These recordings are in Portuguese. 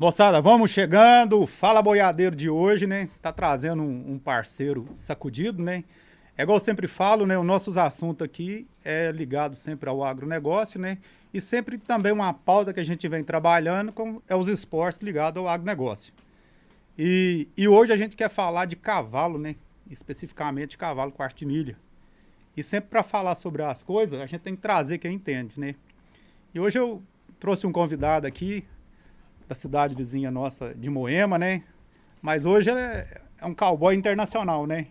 Moçada, vamos chegando. Fala Boiadeiro de hoje, né? Tá trazendo um parceiro sacudido, né? É igual eu sempre falo, né? Os nossos assuntos aqui é ligado sempre ao agronegócio, né? E sempre também uma pauta que a gente vem trabalhando com é os esportes ligados ao agronegócio. E hoje a gente quer falar de cavalo, né? Especificamente cavalo quarto de milha. E sempre para falar sobre as coisas, a gente tem que trazer quem entende, né? E hoje eu trouxe um convidado aqui, da cidade vizinha nossa de Moema, né? Mas hoje é um cowboy internacional, né?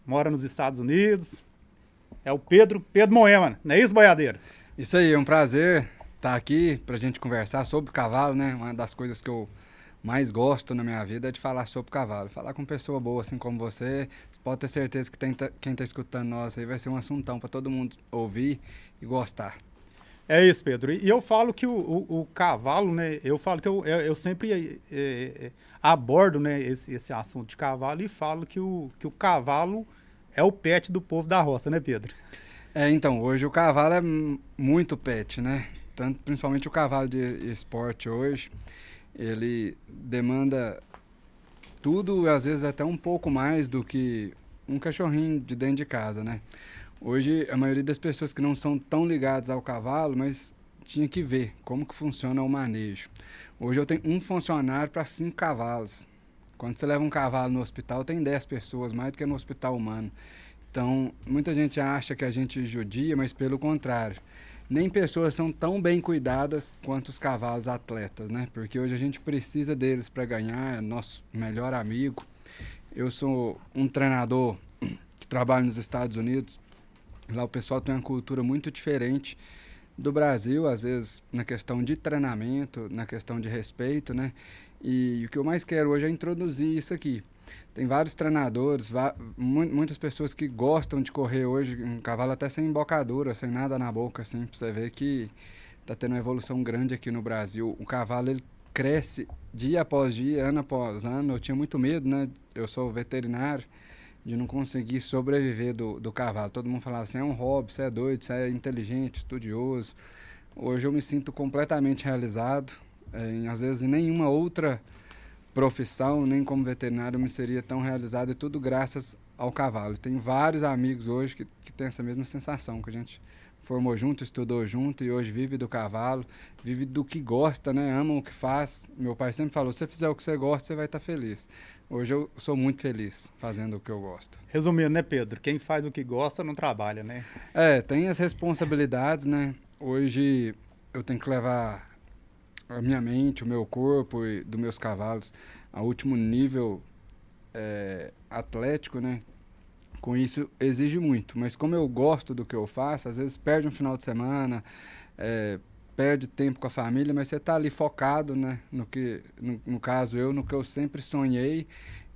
Mora nos Estados Unidos. É o Pedro Moema, não é isso, boiadeiro? Isso aí, é um prazer estar aqui pra gente conversar sobre cavalo, né? Uma das coisas que eu mais gosto na minha vida é de falar sobre cavalo. Falar com pessoa boa assim como você, pode ter certeza que quem tá escutando nós aí vai ser um assuntão pra todo mundo ouvir e gostar. É isso, Pedro. E eu falo que o cavalo, né? Eu falo que eu sempre abordo, né, esse assunto de cavalo e falo que o cavalo é o pet do povo da roça, né, Pedro? Então, hoje o cavalo é muito pet, né? Tanto, principalmente o cavalo de esporte hoje, ele demanda tudo, às vezes até um pouco mais do que um cachorrinho de dentro de casa, né? Hoje, a maioria das pessoas que não são tão ligadas ao cavalo, mas tinha que ver como que funciona o manejo. Hoje eu tenho um funcionário para 5 cavalos. Quando você leva um cavalo no hospital, tem 10 pessoas, mais do que no hospital humano. Então, muita gente acha que a gente judia, mas pelo contrário. Nem pessoas são tão bem cuidadas quanto os cavalos atletas, né? Porque hoje a gente precisa deles para ganhar, é nosso melhor amigo. Eu sou um treinador que trabalha nos Estados Unidos. Lá o pessoal tem uma cultura muito diferente do Brasil, às vezes na questão de treinamento, na questão de respeito, né? E o que eu mais quero hoje é introduzir isso aqui. Tem vários treinadores, muitas pessoas que gostam de correr hoje, um cavalo até sem embocadura, sem nada na boca, assim, pra você ver que tá tendo uma evolução grande aqui no Brasil. O cavalo, ele cresce dia após dia, ano após ano. Eu tinha muito medo, né? Eu sou veterinário, de não conseguir sobreviver do cavalo. Todo mundo falava assim, é um hobby, você é doido, você é inteligente, estudioso. Hoje eu me sinto completamente realizado. Às vezes em nenhuma outra profissão, nem como veterinário, eu me seria tão realizado, e tudo graças ao cavalo. Tem vários amigos hoje que têm essa mesma sensação, que a gente formou junto, estudou junto e hoje vive do cavalo, vive do que gosta, né? Ama o que faz. Meu pai sempre falou, se você fizer o que você gosta, você vai estar feliz. Hoje eu sou muito feliz fazendo o que eu gosto. Resumindo, né, Pedro? Quem faz o que gosta não trabalha, né? Tem as responsabilidades, né? Hoje eu tenho que levar a minha mente, o meu corpo e dos meus cavalos a último nível atlético, né? Com isso exige muito, mas como eu gosto do que eu faço, às vezes perde um final de semana, é, perde tempo com a família, mas você está ali focado, né? No caso eu, no que eu sempre sonhei,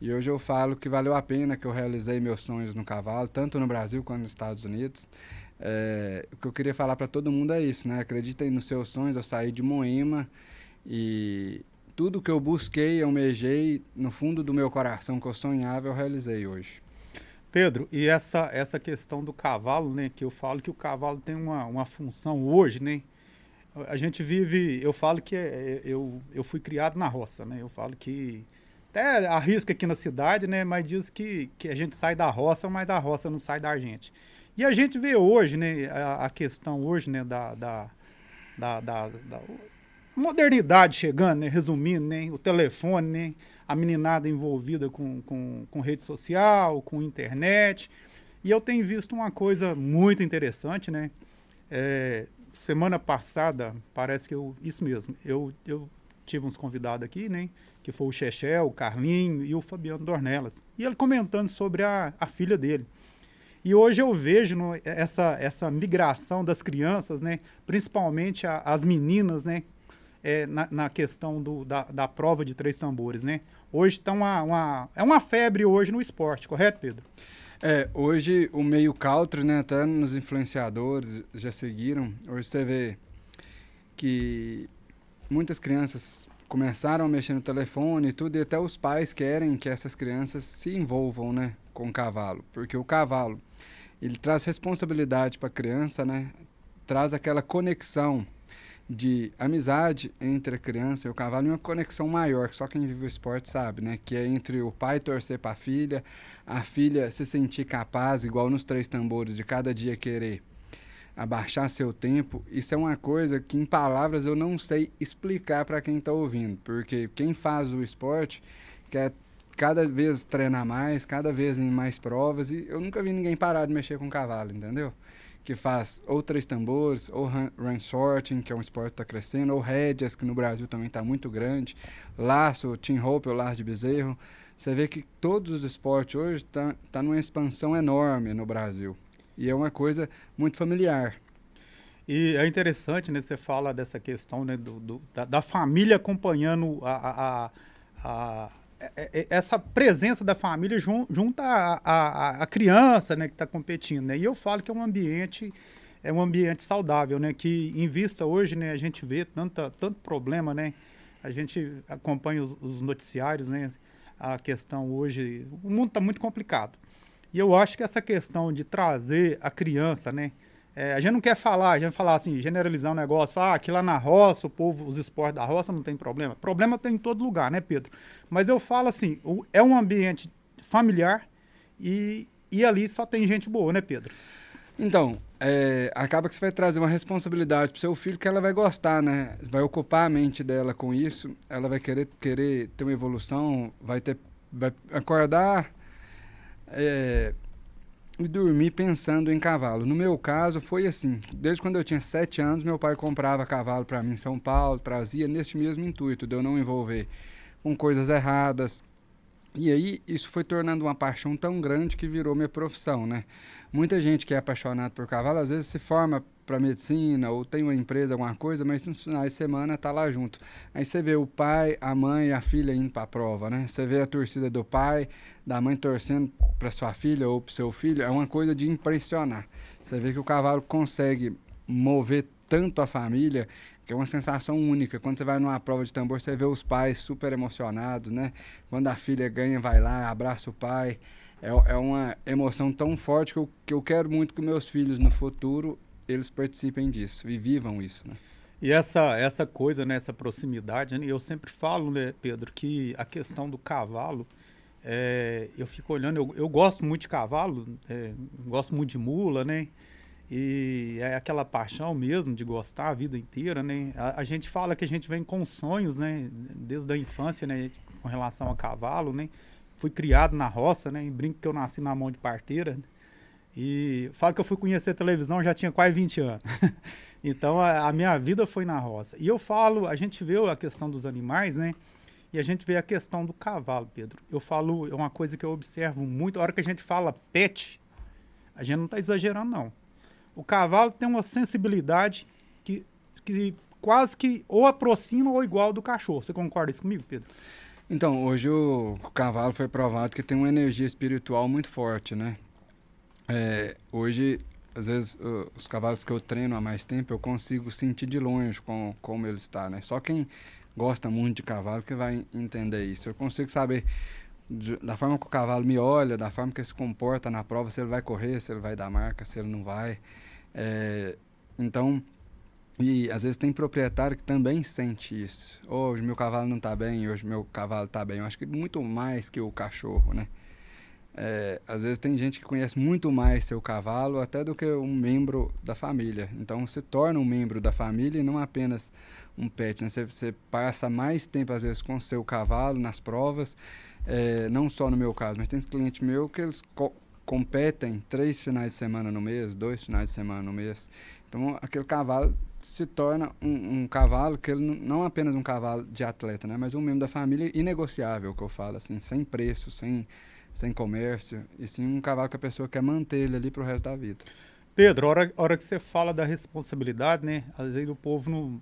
e hoje eu falo que valeu a pena, que eu realizei meus sonhos no cavalo, tanto no Brasil quanto nos Estados Unidos. O que eu queria falar para todo mundo é isso, né? Acreditem nos seus sonhos. Eu saí de Moema e tudo que eu busquei, almejei, no fundo do meu coração que eu sonhava, eu realizei hoje. Pedro, e essa questão do cavalo, né? Que eu falo que o cavalo tem uma função hoje, né? A gente vive, eu falo que eu fui criado na roça, né? Eu falo que até arrisco aqui na cidade, né? Mas diz que a gente sai da roça, mas da roça não sai da gente. E a gente vê hoje, né? A questão hoje, né? Da modernidade chegando, né? Resumindo, né? O telefone, né? A meninada envolvida com rede social, com internet. E eu tenho visto uma coisa muito interessante, né? Semana passada, parece que isso mesmo, eu tive uns convidados aqui, né? Que foi o Chechel, o Carlinho e o Fabiano Dornelas. E ele comentando sobre a filha dele. E hoje eu vejo essa migração das crianças, né? Principalmente as meninas, né? Na questão da prova de três tambores, né? Hoje está é uma febre hoje no esporte, correto, Pedro? Hoje o meio country, né, até nos influenciadores já seguiram. Hoje você vê que muitas crianças começaram a mexer no telefone e tudo, e até os pais querem que essas crianças se envolvam, né, com o cavalo, porque o cavalo, ele traz responsabilidade para a criança, né, traz aquela conexão de amizade entre a criança e o cavalo e uma conexão maior, que só quem vive o esporte sabe, né? Que é entre o pai torcer para a filha se sentir capaz, igual nos três tambores, de cada dia querer abaixar seu tempo. Isso é uma coisa que em palavras eu não sei explicar para quem está ouvindo, porque quem faz o esporte quer cada vez treinar mais, cada vez em mais provas, e eu nunca vi ninguém parar de mexer com cavalo, entendeu? Que faz ou três tambores, ou run sorting, que é um esporte que está crescendo, ou rédeas, que no Brasil também está muito grande, laço, team rope, ou laço de bezerro. Você vê que todos os esportes hoje tá numa expansão enorme no Brasil. E é uma coisa muito familiar. E é interessante, né? Você fala dessa questão, né, da família acompanhando essa presença da família junto à criança, né, que está competindo, né? E eu falo que é um ambiente saudável, né? Que em vista hoje, né, a gente vê tanto problema, né? A gente acompanha os noticiários, né? A questão hoje, o mundo está muito complicado. E eu acho que essa questão de trazer a criança, né? A gente não quer falar, a gente falar assim, generalizar um negócio, falar que lá na roça, o povo, os esportes da roça não tem problema. Problema tem em todo lugar, né, Pedro? Mas eu falo assim, é um ambiente familiar e ali só tem gente boa, né, Pedro? Então, acaba que você vai trazer uma responsabilidade pro seu filho que ela vai gostar, né? Vai ocupar a mente dela com isso, ela vai querer ter uma evolução, vai acordar e dormir pensando em cavalo. No meu caso, foi assim. Desde quando eu tinha 7 anos, meu pai comprava cavalo para mim em São Paulo, trazia neste mesmo intuito de eu não envolver com coisas erradas. E aí, isso foi tornando uma paixão tão grande que virou minha profissão, né? Muita gente que é apaixonado por cavalo, às vezes se forma para medicina ou tem uma empresa, alguma coisa, mas nos finais de semana tá lá junto. Aí você vê o pai, a mãe e a filha indo para a prova, né? Você vê a torcida do pai, da mãe torcendo para sua filha ou para seu filho, é uma coisa de impressionar. Você vê que o cavalo consegue mover tanto a família, que é uma sensação única. Quando você vai numa prova de tambor, você vê os pais super emocionados, né? Quando a filha ganha, vai lá, abraça o pai. É uma emoção tão forte que eu quero muito que meus filhos no futuro eles participem disso e vivam isso, né? E essa coisa, né, essa proximidade, né, eu sempre falo, né, Pedro, que a questão do cavalo, eu fico olhando, eu gosto muito de cavalo, gosto muito de mula, né? E é aquela paixão mesmo de gostar a vida inteira, né? A gente fala que a gente vem com sonhos, né? Desde a infância, né? Com relação a cavalo, né? Fui criado na roça, né? E brinco que eu nasci na mão de parteira. E falo que eu fui conhecer a televisão, já tinha quase 20 anos. Então a minha vida foi na roça. E eu falo, a gente vê a questão dos animais, né? E a gente vê a questão do cavalo, Pedro. Eu falo, é uma coisa que eu observo muito. A hora que a gente fala pet, a gente não está exagerando, não. O cavalo tem uma sensibilidade que quase que ou aproxima ou igual do cachorro. Você concorda isso comigo, Pedro? Então, hoje o cavalo foi provado que tem uma energia espiritual muito forte, né? Hoje, às vezes, os cavalos que eu treino há mais tempo, eu consigo sentir de longe como ele está, né? Só quem gosta muito de cavalo que vai entender isso. Eu consigo saber da forma que o cavalo me olha, da forma que ele se comporta na prova, se ele vai correr, se ele vai dar marca, se ele não vai. Então, e às vezes tem proprietário que também sente isso. Hoje meu cavalo não está bem, hoje meu cavalo está bem. Eu acho que muito mais que o cachorro, né? Às vezes tem gente que conhece muito mais seu cavalo até do que um membro da família. Então se torna um membro da família e não apenas um pet, né? Você passa mais tempo às vezes com seu cavalo nas provas, não só no meu caso, mas tem cliente meu que eles competem 3 finais de semana no mês, 2 finais de semana no mês. Então aquele cavalo se torna um cavalo que ele não apenas um cavalo de atleta, né? Mas um membro da família inegociável, que eu falo assim, sem preço, sem comércio, e sim um cavalo que a pessoa quer manter ele ali pro resto da vida. Pedro, a hora que você fala da responsabilidade, né? Às vezes o povo não.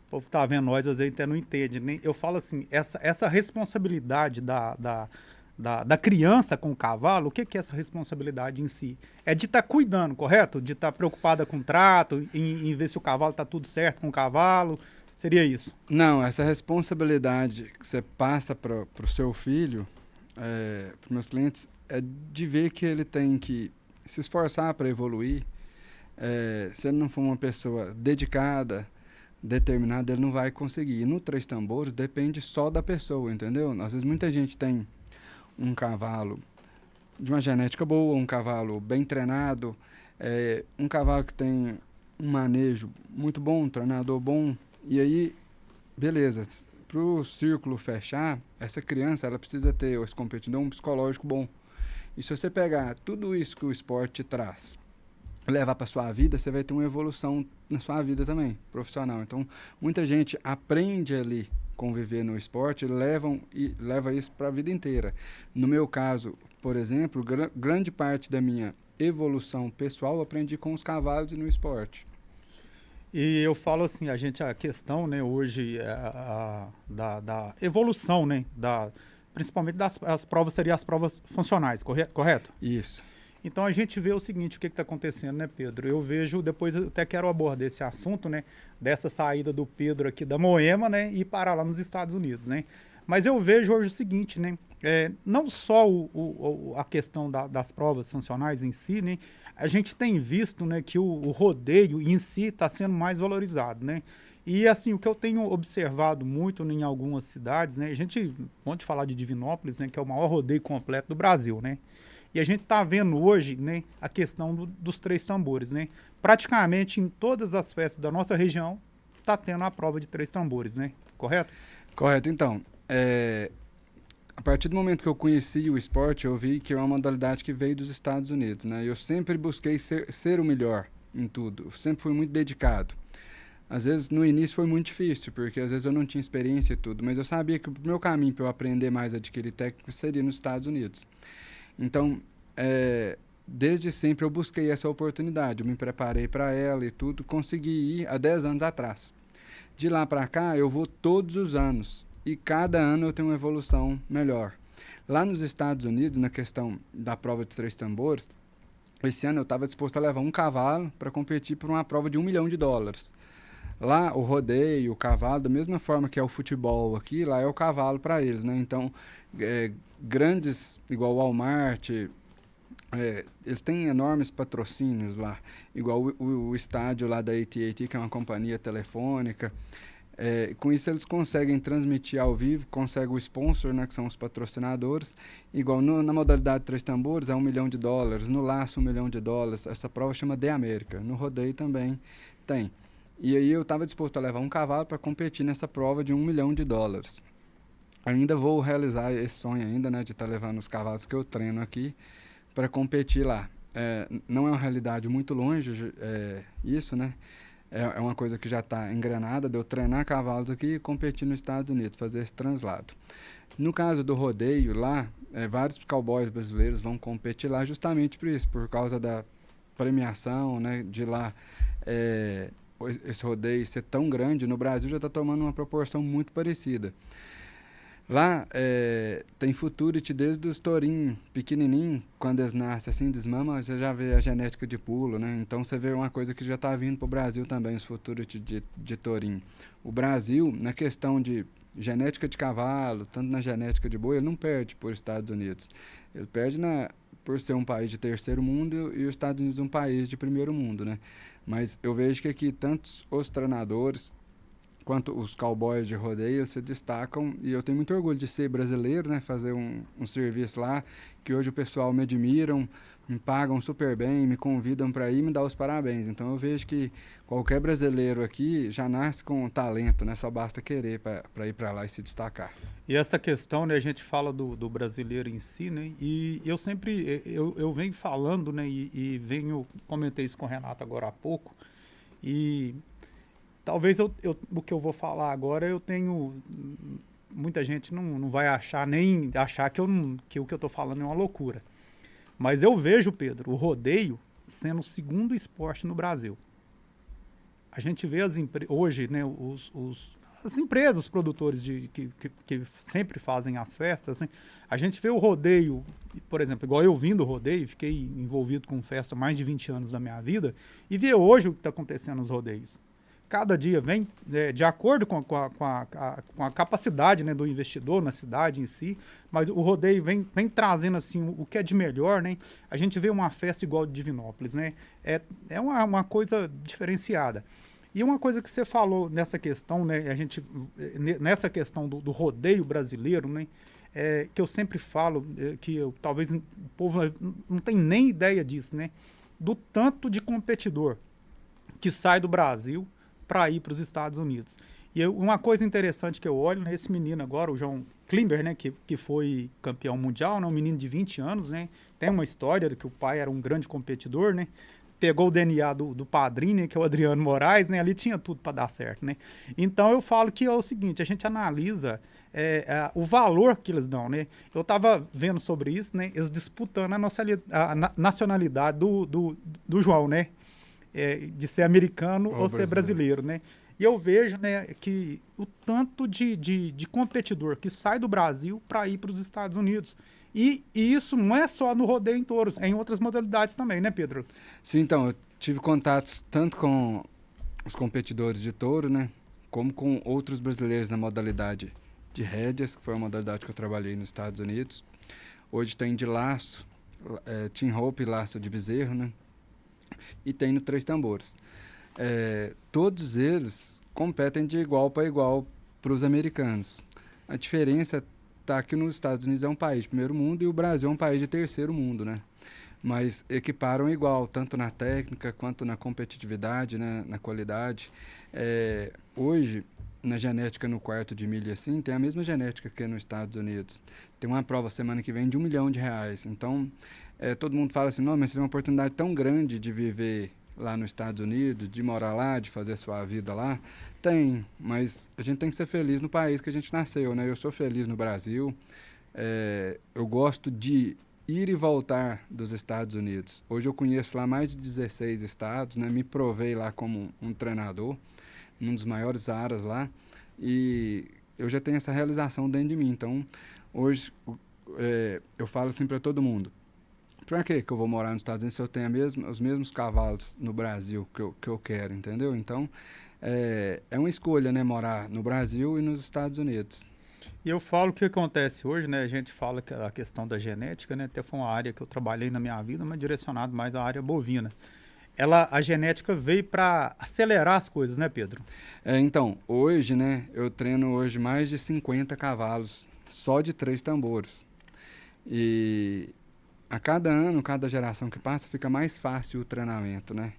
O povo que tá vendo nós, às vezes até não entende, né? Eu falo assim, essa responsabilidade da criança com o cavalo, o que é essa responsabilidade em si? É de estar cuidando, correto? De estar preocupada com o trato, em ver se o cavalo está tudo certo com o cavalo. Seria isso? Não, essa responsabilidade que você passa pro seu filho, para meus clientes, é de ver que ele tem que se esforçar para evoluir. Se ele não for uma pessoa dedicada, determinado, ele não vai conseguir. E no Três Tambores depende só da pessoa, entendeu? Às vezes muita gente tem um cavalo de uma genética boa, um cavalo bem treinado, um cavalo que tem um manejo muito bom, um treinador bom, e aí, beleza, para o círculo fechar, essa criança ela precisa ter, esse competidor, um psicológico bom. E se você pegar tudo isso que o esporte traz, levar para sua vida, você vai ter uma evolução na sua vida também, profissional. Então, muita gente aprende ali conviver no esporte, leva isso para a vida inteira. No meu caso, por exemplo, grande parte da minha evolução pessoal eu aprendi com os cavalos e no esporte. E eu falo assim, a questão, né, hoje da evolução, né, principalmente as provas, seriam as provas funcionais, correto? Isso. Então a gente vê o seguinte, o que está acontecendo, né, Pedro? Eu vejo, depois eu até quero abordar esse assunto, né, dessa saída do Pedro aqui da Moema, né, e parar lá nos Estados Unidos, né? Mas eu vejo hoje o seguinte, né, não só a questão das provas funcionais em si, né, a gente tem visto, né, que o rodeio em si está sendo mais valorizado, né? E assim, o que eu tenho observado muito em algumas cidades, né, a gente pode falar de Divinópolis, né, que é o maior rodeio completo do Brasil, né? E a gente está vendo hoje, né, a questão dos Três Tambores, né? Praticamente em todas as festas da nossa região está tendo a prova de Três Tambores, né? Correto? Correto. Então, a partir do momento que eu conheci o esporte, eu vi que é uma modalidade que veio dos Estados Unidos, né? Eu sempre busquei ser o melhor em tudo, eu sempre fui muito dedicado. Às vezes, no início foi muito difícil, porque às vezes eu não tinha experiência e tudo, mas eu sabia que o meu caminho para eu aprender mais, adquirir técnica, seria nos Estados Unidos. Então, desde sempre eu busquei essa oportunidade, eu me preparei para ela e tudo, consegui ir há 10 anos atrás. De lá para cá, eu vou todos os anos, e cada ano eu tenho uma evolução melhor. Lá nos Estados Unidos, na questão da prova de Três Tambores, esse ano eu estava disposto a levar um cavalo para competir por uma prova de US$ 1 milhão. Lá, o rodeio, o cavalo, da mesma forma que é o futebol aqui, lá é o cavalo para eles, né? Então, grandes, igual o Walmart, eles têm enormes patrocínios lá, igual o estádio lá da AT&T, que é uma companhia telefônica. Com isso eles conseguem transmitir ao vivo, conseguem o sponsor, né, que são os patrocinadores, igual na modalidade Três Tambores é US$ 1 milhão, no laço US$ 1 milhão, essa prova chama The America, no rodeio também tem. E aí eu estava disposto a levar um cavalo para competir nessa prova de US$ 1 milhão. Ainda vou realizar esse sonho ainda, né, de estar levando os cavalos que eu treino aqui para competir lá. Não é uma realidade muito longe isso, né? É uma coisa que já está engrenada, de eu treinar cavalos aqui e competir nos Estados Unidos, fazer esse translado. No caso do rodeio lá, vários cowboys brasileiros vão competir lá justamente por isso, por causa da premiação, né, de lá esse rodeio ser tão grande. No Brasil já está tomando uma proporção muito parecida. Lá tem futurity desde os tourinhos pequenininhos, quando eles nascem assim, desmama, você já vê a genética de pulo, né? Então você vê uma coisa que já está vindo para o Brasil também, os futurity de tourinho. O Brasil, na questão de genética de cavalo, tanto na genética de boi, ele não perde por Estados Unidos. Ele perde por ser um país de terceiro mundo e os Estados Unidos um país de primeiro mundo, né? Mas eu vejo que aqui tantos os treinadores quanto os cowboys de rodeio se destacam, e eu tenho muito orgulho de ser brasileiro, né, fazer um serviço lá, que hoje o pessoal me admiram, me pagam super bem, me convidam para ir e me dar os parabéns. Então eu vejo que qualquer brasileiro aqui já nasce com talento, né, só basta querer para ir para lá e se destacar. E essa questão, né, a gente fala do brasileiro em si, né, e eu sempre, eu venho falando, né, e comentei isso com o Renato agora há pouco, e talvez o que eu vou falar agora eu tenho. Muita gente não vai achar, nem achar que o que eu estou falando é uma loucura. Mas eu vejo, Pedro, o rodeio sendo o segundo esporte no Brasil. A gente vê hoje, né, as empresas, os produtores que sempre fazem as festas, né, a gente vê o rodeio, por exemplo, igual eu vim do rodeio, fiquei envolvido com festa há mais de 20 anos da minha vida, e vê hoje o que está acontecendo nos rodeios. Cada dia vem de acordo com a capacidade, né, do investidor na cidade em si, mas o rodeio vem trazendo assim o que é de melhor, né? A gente vê uma festa igual de Divinópolis, né? É uma coisa diferenciada. E uma coisa que você falou nessa questão, né, nessa questão do rodeio brasileiro, né, que eu sempre falo, talvez o povo não tem nem ideia disso, né, do tanto de competidor que sai do Brasil para ir para os Estados Unidos. Uma coisa interessante que eu olho, né, esse menino agora, o João Klimber, né, que foi campeão mundial, né, um menino de 20 anos, né, tem uma história de que o pai era um grande competidor, né, pegou o DNA do padrinho, né, que é o Adriano Moraes, né, ali tinha tudo para dar certo, né. Então eu falo que é o seguinte, a gente analisa o valor que eles dão, né. Eu estava vendo sobre isso, né, eles disputando a nacionalidade do João, né, de ser americano ou ser brasileiro, né. E eu vejo, né, que o tanto de competidor que sai do Brasil para ir para os Estados Unidos. E isso não é só no rodeio em touros, é em outras modalidades também, né, Pedro? Sim, então, eu tive contatos tanto com os competidores de touro, né, como com outros brasileiros na modalidade de rédeas, que foi a modalidade que eu trabalhei nos Estados Unidos. Hoje tem de laço, team rope e laço de bezerro, né, e tem no três tambores. Todos eles competem de igual para igual para os americanos. A diferença está que nos Estados Unidos é um país de primeiro mundo e o Brasil é um país de terceiro mundo, né? Mas equiparam igual, tanto na técnica quanto na competitividade, né, na qualidade. Hoje, na genética no quarto de milha, assim, tem a mesma genética que nos Estados Unidos. Tem uma prova semana que vem de R$ 1 milhão. Então, todo mundo fala assim, não, mas você tem uma oportunidade tão grande de viver lá nos Estados Unidos, de morar lá, de fazer a sua vida lá. Tem, mas a gente tem que ser feliz no país que a gente nasceu, né? Eu sou feliz no Brasil. Eu gosto de ir e voltar dos Estados Unidos. Hoje eu conheço lá mais de 16 estados, né? Me provei lá como um treinador, num dos maiores aras lá, e eu já tenho essa realização dentro de mim. Então, hoje eu falo assim para todo mundo, para que eu vou morar nos Estados Unidos se eu tenho os mesmos cavalos no Brasil que eu quero, entendeu? Então, é uma escolha, né? Morar no Brasil e nos Estados Unidos. E eu falo o que acontece hoje, né? A gente fala que a questão da genética, né? Até foi uma área que eu trabalhei na minha vida, mas direcionado mais à área bovina. A genética veio para acelerar as coisas, né, Pedro? Então, hoje, né? Eu treino hoje mais de 50 cavalos, só de três tambores. E a cada ano, cada geração que passa, fica mais fácil o treinamento, né?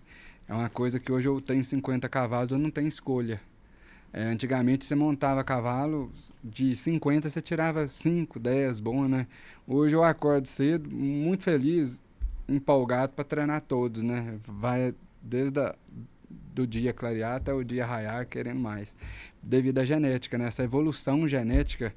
É uma coisa que hoje eu tenho 50 cavalos, eu não tenho escolha. Antigamente você montava cavalo, de 50 você tirava 5, 10, bom, né? Hoje eu acordo cedo, muito feliz, empolgado para treinar todos, né? Vai desde do dia clarear até o dia raiar, querendo mais. Devido à genética, né? Essa evolução genética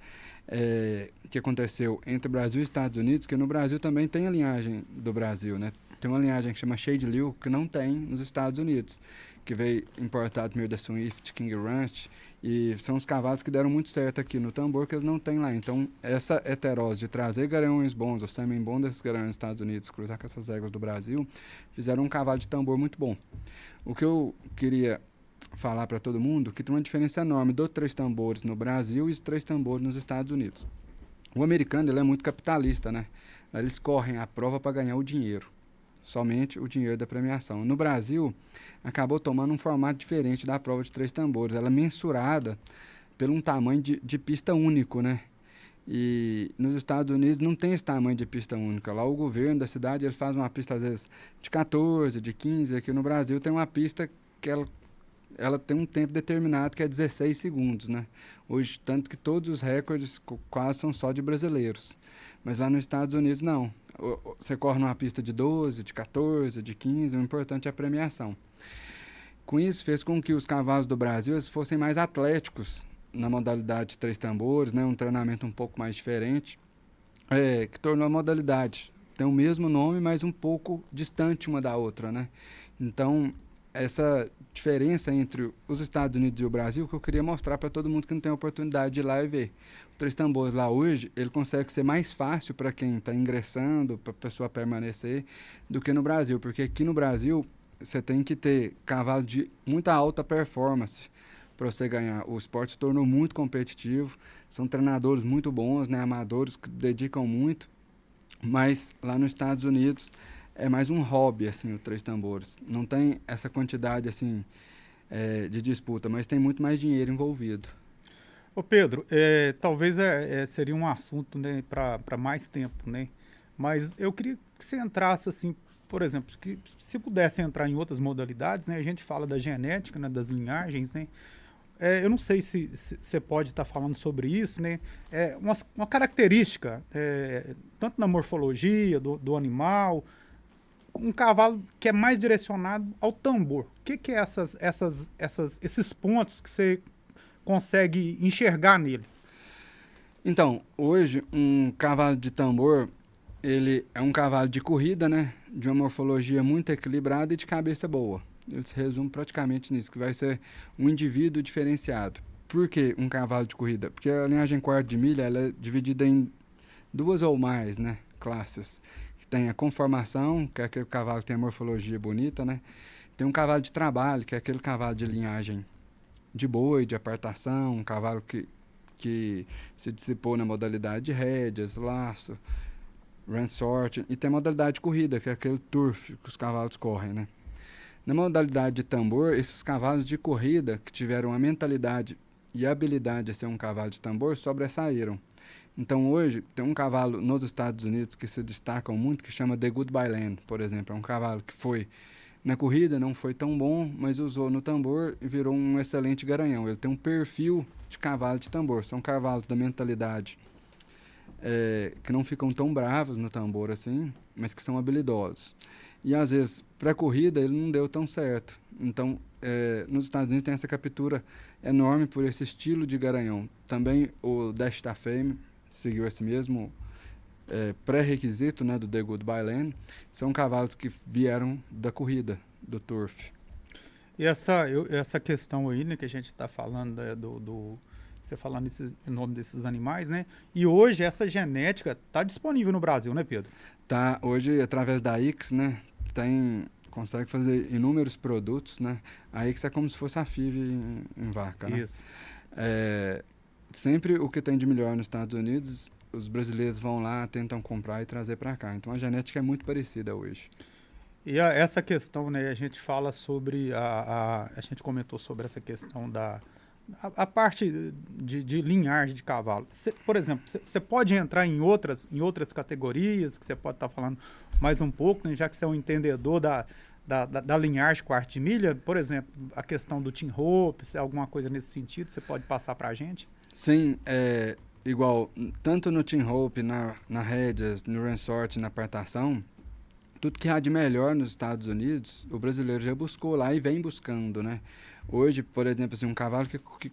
que aconteceu entre Brasil e Estados Unidos, que no Brasil também tem a linhagem do Brasil, né? Tem uma linhagem que chama Shade Liu, que não tem nos Estados Unidos, que veio importado primeiro da Swift, King Ranch, e são os cavalos que deram muito certo aqui no tambor, que eles não têm lá. Então, essa heterose de trazer garanhões bons, ou sêmen bom desses garanhões dos Estados Unidos, cruzar com essas éguas do Brasil, fizeram um cavalo de tambor muito bom. O que eu queria falar para todo mundo, que tem uma diferença enorme dos três tambores no Brasil e os três tambores nos Estados Unidos. O americano, ele é muito capitalista, né? Eles correm a prova para ganhar o dinheiro, somente o dinheiro da premiação. No Brasil, acabou tomando um formato diferente da prova de três tambores. Ela é mensurada pelo um tamanho de pista único, né? E nos Estados Unidos não tem esse tamanho de pista única. Lá o governo da cidade ele faz uma pista às vezes de 14, de 15. Aqui no Brasil tem uma pista que ela tem um tempo determinado que é 16 segundos, né? Hoje, tanto que todos os recordes quase são só de brasileiros. Mas lá nos Estados Unidos, não. Você corre numa pista de 12, de 14, de 15, o importante é a premiação. Com isso, fez com que os cavalos do Brasil eles fossem mais atléticos na modalidade de três tambores, né? Um treinamento um pouco mais diferente, que tornou a modalidade. Tem o mesmo nome, mas um pouco distante uma da outra, né? Então, essa diferença entre os Estados Unidos e o Brasil que eu queria mostrar para todo mundo que não tem a oportunidade de ir lá e ver. O três tambores lá hoje, ele consegue ser mais fácil para quem está ingressando, para a pessoa permanecer, do que no Brasil, porque aqui no Brasil você tem que ter cavalo de muita alta performance para você ganhar. O esporte se tornou muito competitivo, são treinadores muito bons, né, amadores que dedicam muito, mas lá nos Estados Unidos é mais um hobby, assim, o três tambores. Não tem essa quantidade, assim, de disputa, mas tem muito mais dinheiro envolvido. Ô Pedro, talvez seria um assunto, né, para mais tempo, né? Mas eu queria que você entrasse assim, por exemplo, que se pudesse entrar em outras modalidades, né? A gente fala da genética, né, das linhagens, né? Eu não sei se você pode estar falando sobre isso, né? Uma característica, tanto na morfologia do animal, um cavalo que é mais direcionado ao tambor. O que é esses pontos que você consegue enxergar nele? Então, hoje, um cavalo de tambor, ele é um cavalo de corrida, né? De uma morfologia muito equilibrada e de cabeça boa. Ele se resume praticamente nisso, que vai ser um indivíduo diferenciado. Por que um cavalo de corrida? Porque a linhagem quarto de milha ela é dividida em duas ou mais, né, classes. Tem a conformação, que é aquele cavalo que tem a morfologia bonita, né? Tem um cavalo de trabalho, que é aquele cavalo de linhagem de boi, de apartação, um cavalo que se dissipou na modalidade de rédeas, laço, Ransort, e tem a modalidade de corrida, que é aquele turf que os cavalos correm, né? Na modalidade de tambor, esses cavalos de corrida que tiveram a mentalidade e a habilidade de ser um cavalo de tambor sobressaíram. Então hoje tem um cavalo nos Estados Unidos que se destacam muito que chama The Goodbye Land, por exemplo. É um cavalo que foi na corrida, não foi tão bom, mas usou no tambor e virou um excelente garanhão. Ele tem um perfil de cavalo de tambor. São cavalos da mentalidade que não ficam tão bravos no tambor assim, mas que são habilidosos. E às vezes, para a corrida, ele não deu tão certo. Então, nos Estados Unidos tem essa captura enorme por esse estilo de garanhão. Também o Dash da Fame seguiu esse mesmo pré-requisito, né, do The Goodbye Land. São cavalos que vieram da corrida, do turf. E essa questão aí, né, que a gente está falando você falando em nome desses animais, né? E hoje essa genética está disponível no Brasil, né, Pedro? Tá, hoje, através da Ix, né, consegue fazer inúmeros produtos, né? A Ix é como se fosse a FIV em vaca, né? Isso. Sempre o que tem de melhor nos Estados Unidos, os brasileiros vão lá, tentam comprar e trazer para cá. Então a genética é muito parecida hoje. E essa questão, né, a gente fala sobre, a gente comentou sobre essa questão a parte de linhagem de cavalo. Por exemplo, você pode entrar em outras categorias, que você pode estar falando mais um pouco, né, já que você é um entendedor da linhagem quarto de milha, por exemplo, a questão do Team Hope, se é alguma coisa nesse sentido, você pode passar para a gente? Sim, igual, tanto no Team Hope, na Rédeas, no Resort, na apartação, tudo que há de melhor nos Estados Unidos, o brasileiro já buscou lá e vem buscando, né? Hoje, por exemplo, assim, um cavalo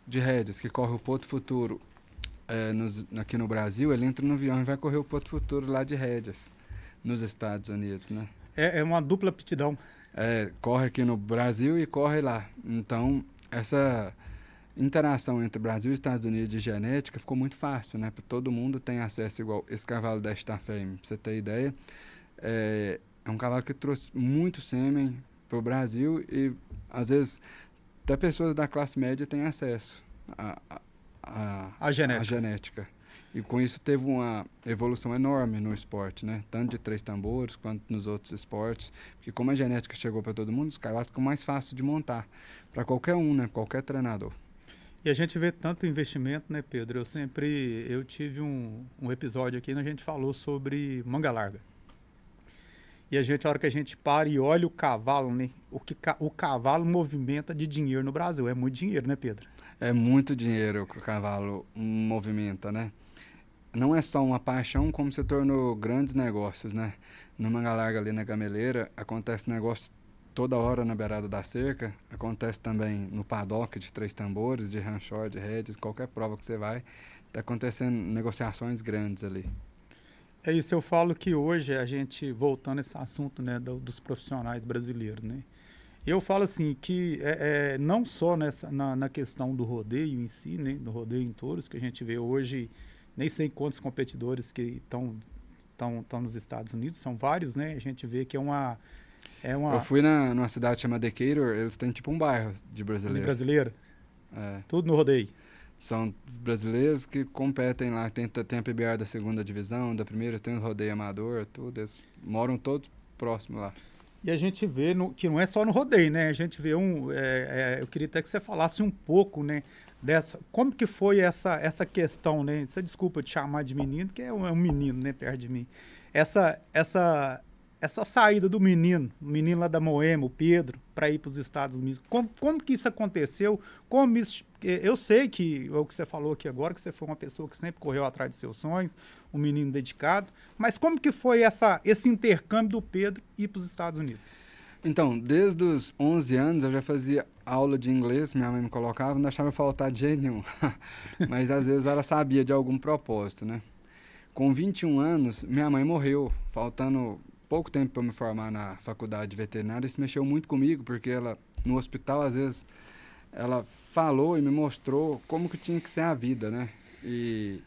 de rédeas que corre o Porto Futuro aqui no Brasil, ele entra no avião e vai correr o Porto Futuro lá de rédeas, nos Estados Unidos, né? É uma dupla aptidão. Corre aqui no Brasil e corre lá. Então, essa interação entre Brasil e Estados Unidos de genética ficou muito fácil, né? Todo mundo tem acesso igual esse cavalo da Fame, pra você ter ideia. É um cavalo que trouxe muito sêmen para o Brasil e, às vezes, até pessoas da classe média têm acesso A à genética. genética. E com isso teve uma evolução enorme no esporte, né? Tanto de três tambores quanto nos outros esportes. Porque como a genética chegou para todo mundo, os cavalos ficam mais fáceis de montar para qualquer um, né? Qualquer treinador. E a gente vê tanto investimento, né, Pedro? Eu tive um episódio aqui onde a gente falou sobre manga larga. E a hora que a gente para e olha o cavalo, né? O cavalo movimenta de dinheiro no Brasil. É muito dinheiro, né, Pedro? É muito dinheiro que o cavalo movimenta, né? Não é só uma paixão, como se tornou grandes negócios, né? No Manga Larga, ali na Gameleira, acontece negócio toda hora na beirada da cerca. Acontece também no paddock de três tambores, de ranchor, de redes, qualquer prova que você vai. Tá acontecendo negociações grandes ali. É isso, eu falo que hoje a gente, voltando a esse assunto, né, dos profissionais brasileiros, né? Eu falo assim que não só na questão do rodeio em si, né, do rodeio em touros, que a gente vê hoje, nem sei quantos competidores que estão nos Estados Unidos, são vários, né? A gente vê que Eu fui numa cidade chamada Decatur, eles têm tipo um bairro de de brasileiro. brasileira, É, tudo no rodeio. são brasileiros que competem lá. Tem a PBR da segunda divisão, da primeira, tem o rodeio amador, tudo. Eles moram todos próximos lá. E a gente vê que não é só no rodeio, né? A gente vê eu queria até que você falasse um pouco, né? Dessa, como que foi essa questão, né? Você desculpa te chamar de menino, que é um menino, né? Perto de mim. Essa, essa, essa saída do menino, o menino lá da Moema, o Pedro, para ir para os Estados Unidos. Como que isso aconteceu? Como isso, eu sei que é o que você falou aqui agora, que você foi uma pessoa que sempre correu atrás de seus sonhos, um menino dedicado. Mas como que foi esse intercâmbio do Pedro ir para os Estados Unidos? Então, desde os 11 anos eu já fazia aula de inglês, minha mãe me colocava, não deixava eu faltar de jeito nenhum. Mas às vezes ela sabia de algum propósito, né? Com 21 anos, minha mãe morreu, faltando pouco tempo para me formar na faculdade de veterinária. Isso mexeu muito comigo, porque ela, no hospital, às vezes, ela falou e me mostrou como que tinha que ser a vida, né? E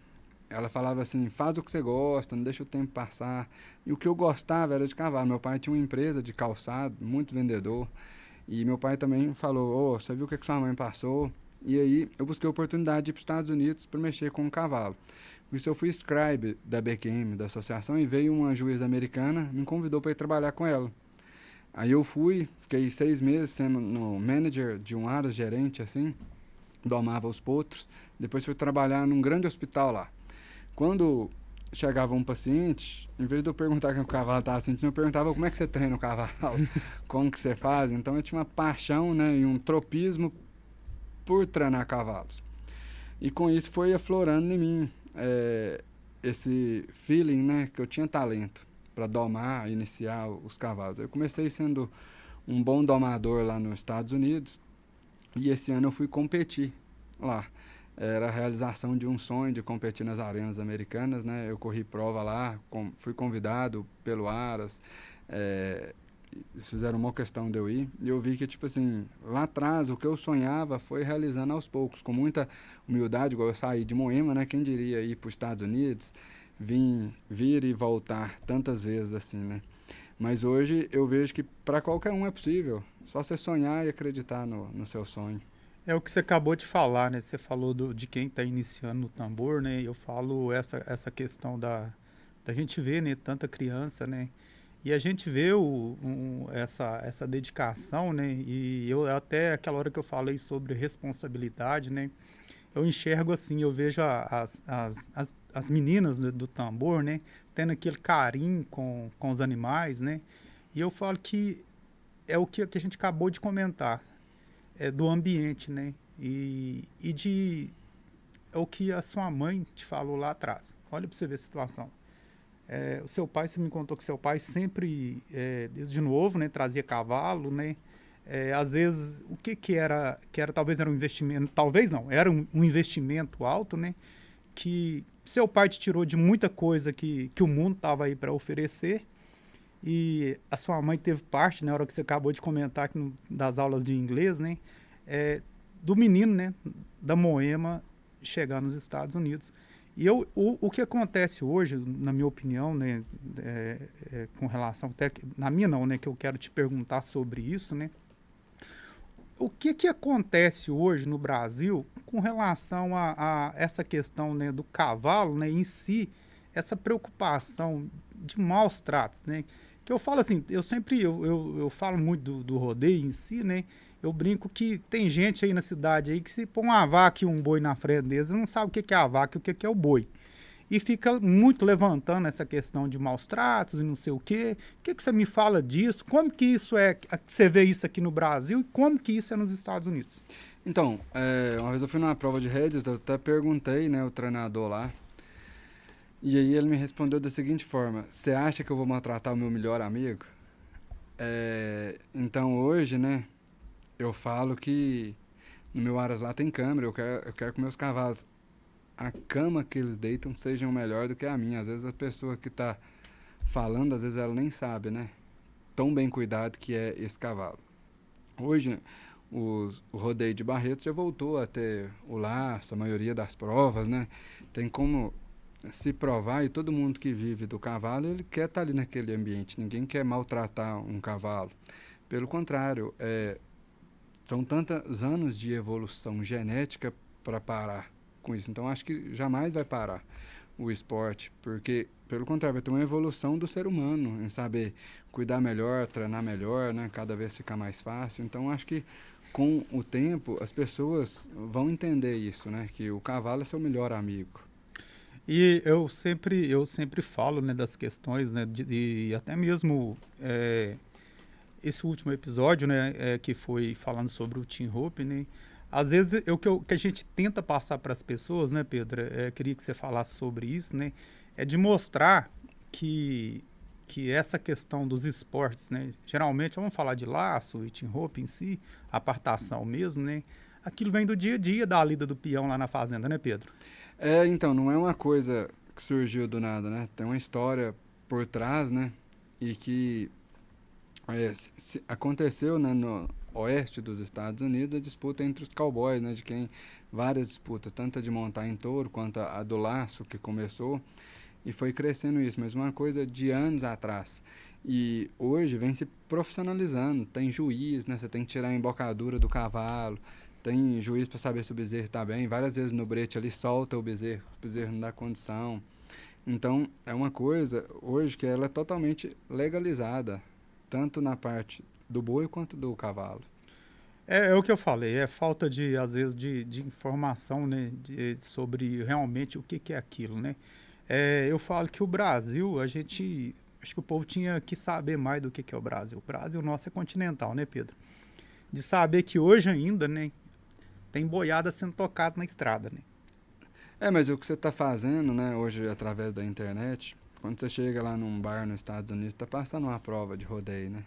ela falava assim, faz o que você gosta, não deixa o tempo passar. E o que eu gostava era de cavalo. Meu pai tinha uma empresa de calçado, muito vendedor. E meu pai também falou, você viu o que sua mãe passou? E aí eu busquei a oportunidade de ir para os Estados Unidos para mexer com o cavalo. Por isso eu fui scribe da BQM, da associação, e veio uma juíza americana, me convidou para ir trabalhar com ela. Aí eu fui, fiquei 6 meses sendo no manager de um aras, gerente assim, domava os potros. Depois fui trabalhar num grande hospital lá. Quando chegava um paciente, em vez de eu perguntar como o cavalo estava sentindo, eu perguntava como é que você treina o cavalo, como que você faz. Então eu tinha uma paixão, né, e um tropismo por treinar cavalos. E com isso foi aflorando em mim esse feeling, né, que eu tinha talento para domar, iniciar os cavalos. Eu comecei sendo um bom domador lá nos Estados Unidos e esse ano eu fui competir lá. Era a realização de um sonho de competir nas arenas americanas, né? Eu corri prova lá, fui convidado pelo Aras, eles fizeram uma questão de eu ir, e eu vi que, tipo assim, lá atrás, o que eu sonhava foi realizando aos poucos, com muita humildade, igual eu saí de Moema, né? Quem diria ir para os Estados Unidos, vir e voltar tantas vezes assim, né? Mas hoje eu vejo que para qualquer um é possível, só você sonhar e acreditar no seu sonho. É o que você acabou de falar, né? Você falou de quem está iniciando no tambor, né? Eu falo essa questão da gente ver, né? Tanta criança, né? E a gente vê essa dedicação, né? E eu até aquela hora que eu falei sobre responsabilidade, né? Eu enxergo assim, eu vejo as meninas do tambor, né? Tendo aquele carinho com os animais, né? E eu falo que é o que a gente acabou de comentar, do ambiente, né? É o que a sua mãe te falou lá atrás. Olha para você ver a situação. O seu pai, você me contou que seu pai sempre, desde novo, né, trazia cavalo, né? Às vezes, o que era, talvez era um investimento, talvez não, era um investimento alto, né? Que seu pai te tirou de muita coisa que o mundo estava aí para oferecer. E a sua mãe teve parte, na hora que você acabou de comentar aqui das aulas de inglês, né? Do menino, né? Da Moema chegar nos Estados Unidos. E o que acontece hoje, na minha opinião, né? Com relação até, na minha não, né? Que eu quero te perguntar sobre isso, né? O que acontece hoje no Brasil com relação a essa questão, né, do cavalo, né, em si, essa preocupação de maus tratos, né? Que eu falo assim, eu falo muito do rodeio em si, né? Eu brinco que tem gente aí na cidade aí que se põe uma vaca e um boi na frente deles, não sabe o que é a vaca e o que é o boi. E fica muito levantando essa questão de maus tratos e não sei o quê. O que você me fala disso? Como que isso que você vê isso aqui no Brasil e como que isso é nos Estados Unidos? Então, uma vez eu fui numa prova de rédeas, eu até perguntei, né, o treinador lá, e aí ele me respondeu da seguinte forma: você acha que eu vou maltratar o meu melhor amigo? Então hoje, né, eu falo que no meu Aras lá tem câmera, eu quero que meus cavalos, a cama que eles deitam sejam melhor do que a minha. Às vezes a pessoa que está falando, às vezes ela nem sabe, né? Tão bem cuidado que é esse cavalo. Hoje, o rodeio de Barretos já voltou a ter o laço, a maioria das provas, né? Tem como se provar e todo mundo que vive do cavalo, ele quer estar ali naquele ambiente. Ninguém quer maltratar um cavalo. Pelo contrário, são tantos anos de evolução genética para parar com isso. Então, acho que jamais vai parar. o esporte, porque, pelo contrário, vai ter uma evolução do ser humano em saber cuidar melhor, treinar melhor, né? Cada vez ficar mais fácil. Então, acho que com o tempo as pessoas vão entender isso, né? Que o cavalo é seu melhor amigo. E eu sempre falo, né, das questões, né, e até mesmo esse último episódio, né, que foi falando sobre o Tim Hope, né, às vezes o que a gente tenta passar para as pessoas, né, Pedro, queria que você falasse sobre isso, né, é de mostrar que, que essa questão dos esportes, né, geralmente vamos falar de laço e Tim Hope em si, apartação mesmo, né, aquilo vem do dia a dia da lida do peão lá na fazenda, né, Pedro? Então, não é uma coisa que surgiu do nada, né? Tem uma história por trás, né? E que aconteceu, né, no oeste dos Estados Unidos a disputa entre os cowboys, né? De quem várias disputas, tanto a de montar em touro quanto a do laço que começou e foi crescendo isso, mas uma coisa de anos atrás. E hoje vem se profissionalizando, tem juiz, né? Você tem que tirar a embocadura do cavalo, tem juiz para saber se o bezerro está bem. Várias vezes no brete ali solta o bezerro não dá condição. Então é uma coisa hoje que ela é totalmente legalizada, tanto na parte do boi quanto do cavalo. É o que eu falei, é falta de, às vezes, de informação, né, sobre realmente o que, que é aquilo, né? Eu falo que o Brasil, acho que o povo tinha que saber mais do que é o Brasil. O Brasil nosso é continental, né, Pedro? De saber que hoje ainda, né, tem boiada sendo tocada na estrada, né? Mas o que você está fazendo, né, hoje através da internet, quando você chega lá num bar nos Estados Unidos, está passando uma prova de rodeio, né?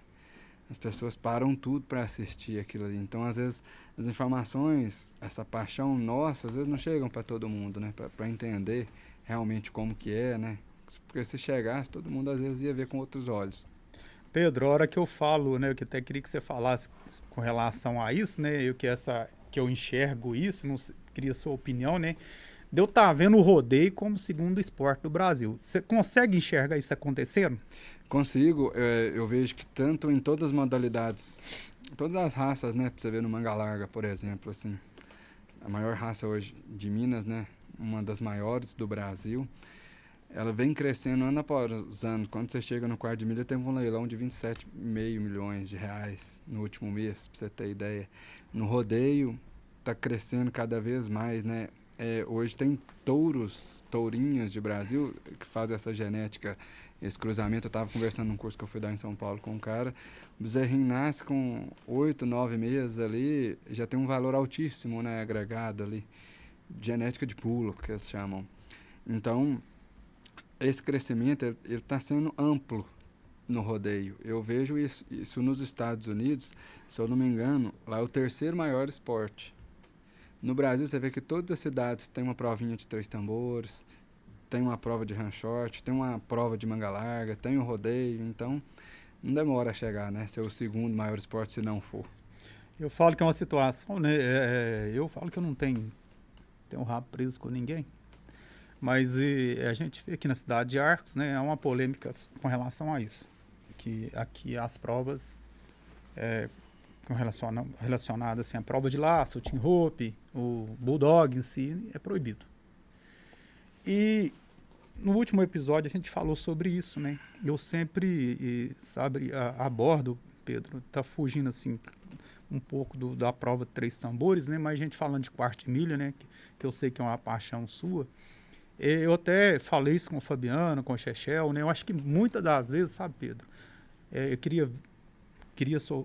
As pessoas param tudo para assistir aquilo ali. Então, às vezes, as informações, essa paixão nossa, às vezes não chegam para todo mundo, né? Para entender realmente como que é, né? Porque se chegasse, todo mundo às vezes ia ver com outros olhos. Pedro, a hora que eu falo, né, eu que até queria que você falasse com relação a isso, né, que eu enxergo isso, não sei, queria sua opinião, né, de eu estar vendo o rodeio como segundo esporte do Brasil. Você consegue enxergar isso acontecendo? Consigo, eu vejo que tanto em todas as modalidades, todas as raças, né? Pra você ver no manga larga, por exemplo, assim, a maior raça hoje de Minas, né? Uma das maiores do Brasil. Ela vem crescendo ano após ano. Quando você chega no quarto de milha, teve um leilão de 27,5 milhões de reais no último mês, pra você ter ideia. No rodeio, tá crescendo cada vez mais, né? Hoje tem tourinhos de Brasil que fazem essa genética, esse cruzamento. Eu tava conversando num curso que eu fui dar em São Paulo com um cara. O bezerrinho nasce com 8, 9 meses ali, já tem um valor altíssimo, né? Agregado ali. Genética de pulo, que eles chamam. Então, esse crescimento ele está sendo amplo no rodeio. Eu vejo isso nos Estados Unidos, se eu não me engano, lá é o terceiro maior esporte. No Brasil, você vê que todas as cidades têm uma provinha de três tambores, tem uma prova de ranchote, tem uma prova de manga larga, tem o rodeio, então não demora a chegar, né? Ser o segundo maior esporte se não for. Eu falo que é uma situação, né, eu falo que eu não tenho rabo preso com ninguém, mas a gente vê aqui na cidade de Arcos, né, há uma polêmica com relação a isso, que aqui as provas relacionadas assim, à prova de laço, o team rope, o bulldog em si, é proibido. E no último episódio a gente falou sobre isso, né? Eu sempre, sabe, abordo, Pedro, tá fugindo assim um pouco da prova de três tambores, né? Mas a gente falando de quarto de milha, né? Que eu sei que é uma paixão sua. Eu até falei isso com o Fabiano, com o Chechel, né? Eu acho que muitas das vezes, sabe, Pedro, eu queria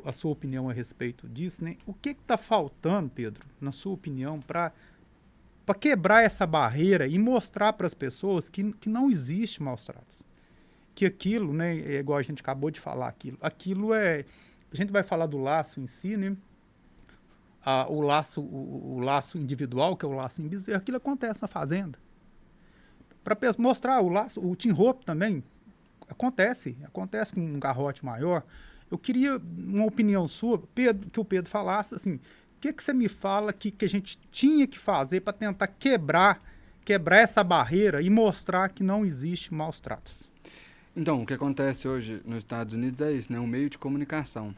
a sua opinião a respeito disso, né? O que está faltando, Pedro, na sua opinião, para quebrar essa barreira e mostrar para as pessoas que não existe maus tratos? Que aquilo, né, é igual a gente acabou de falar, aquilo é... A gente vai falar do laço em si, né? O laço individual, que é o laço em bezerro, aquilo acontece na fazenda. Para mostrar o laço, o team rope também, acontece com um garrote maior. Eu queria uma opinião sua, Pedro, que o Pedro falasse assim, o que você me fala que a gente tinha que fazer para tentar quebrar essa barreira e mostrar que não existe maus tratos? Então, o que acontece hoje nos Estados Unidos é isso, né? Um meio de comunicação.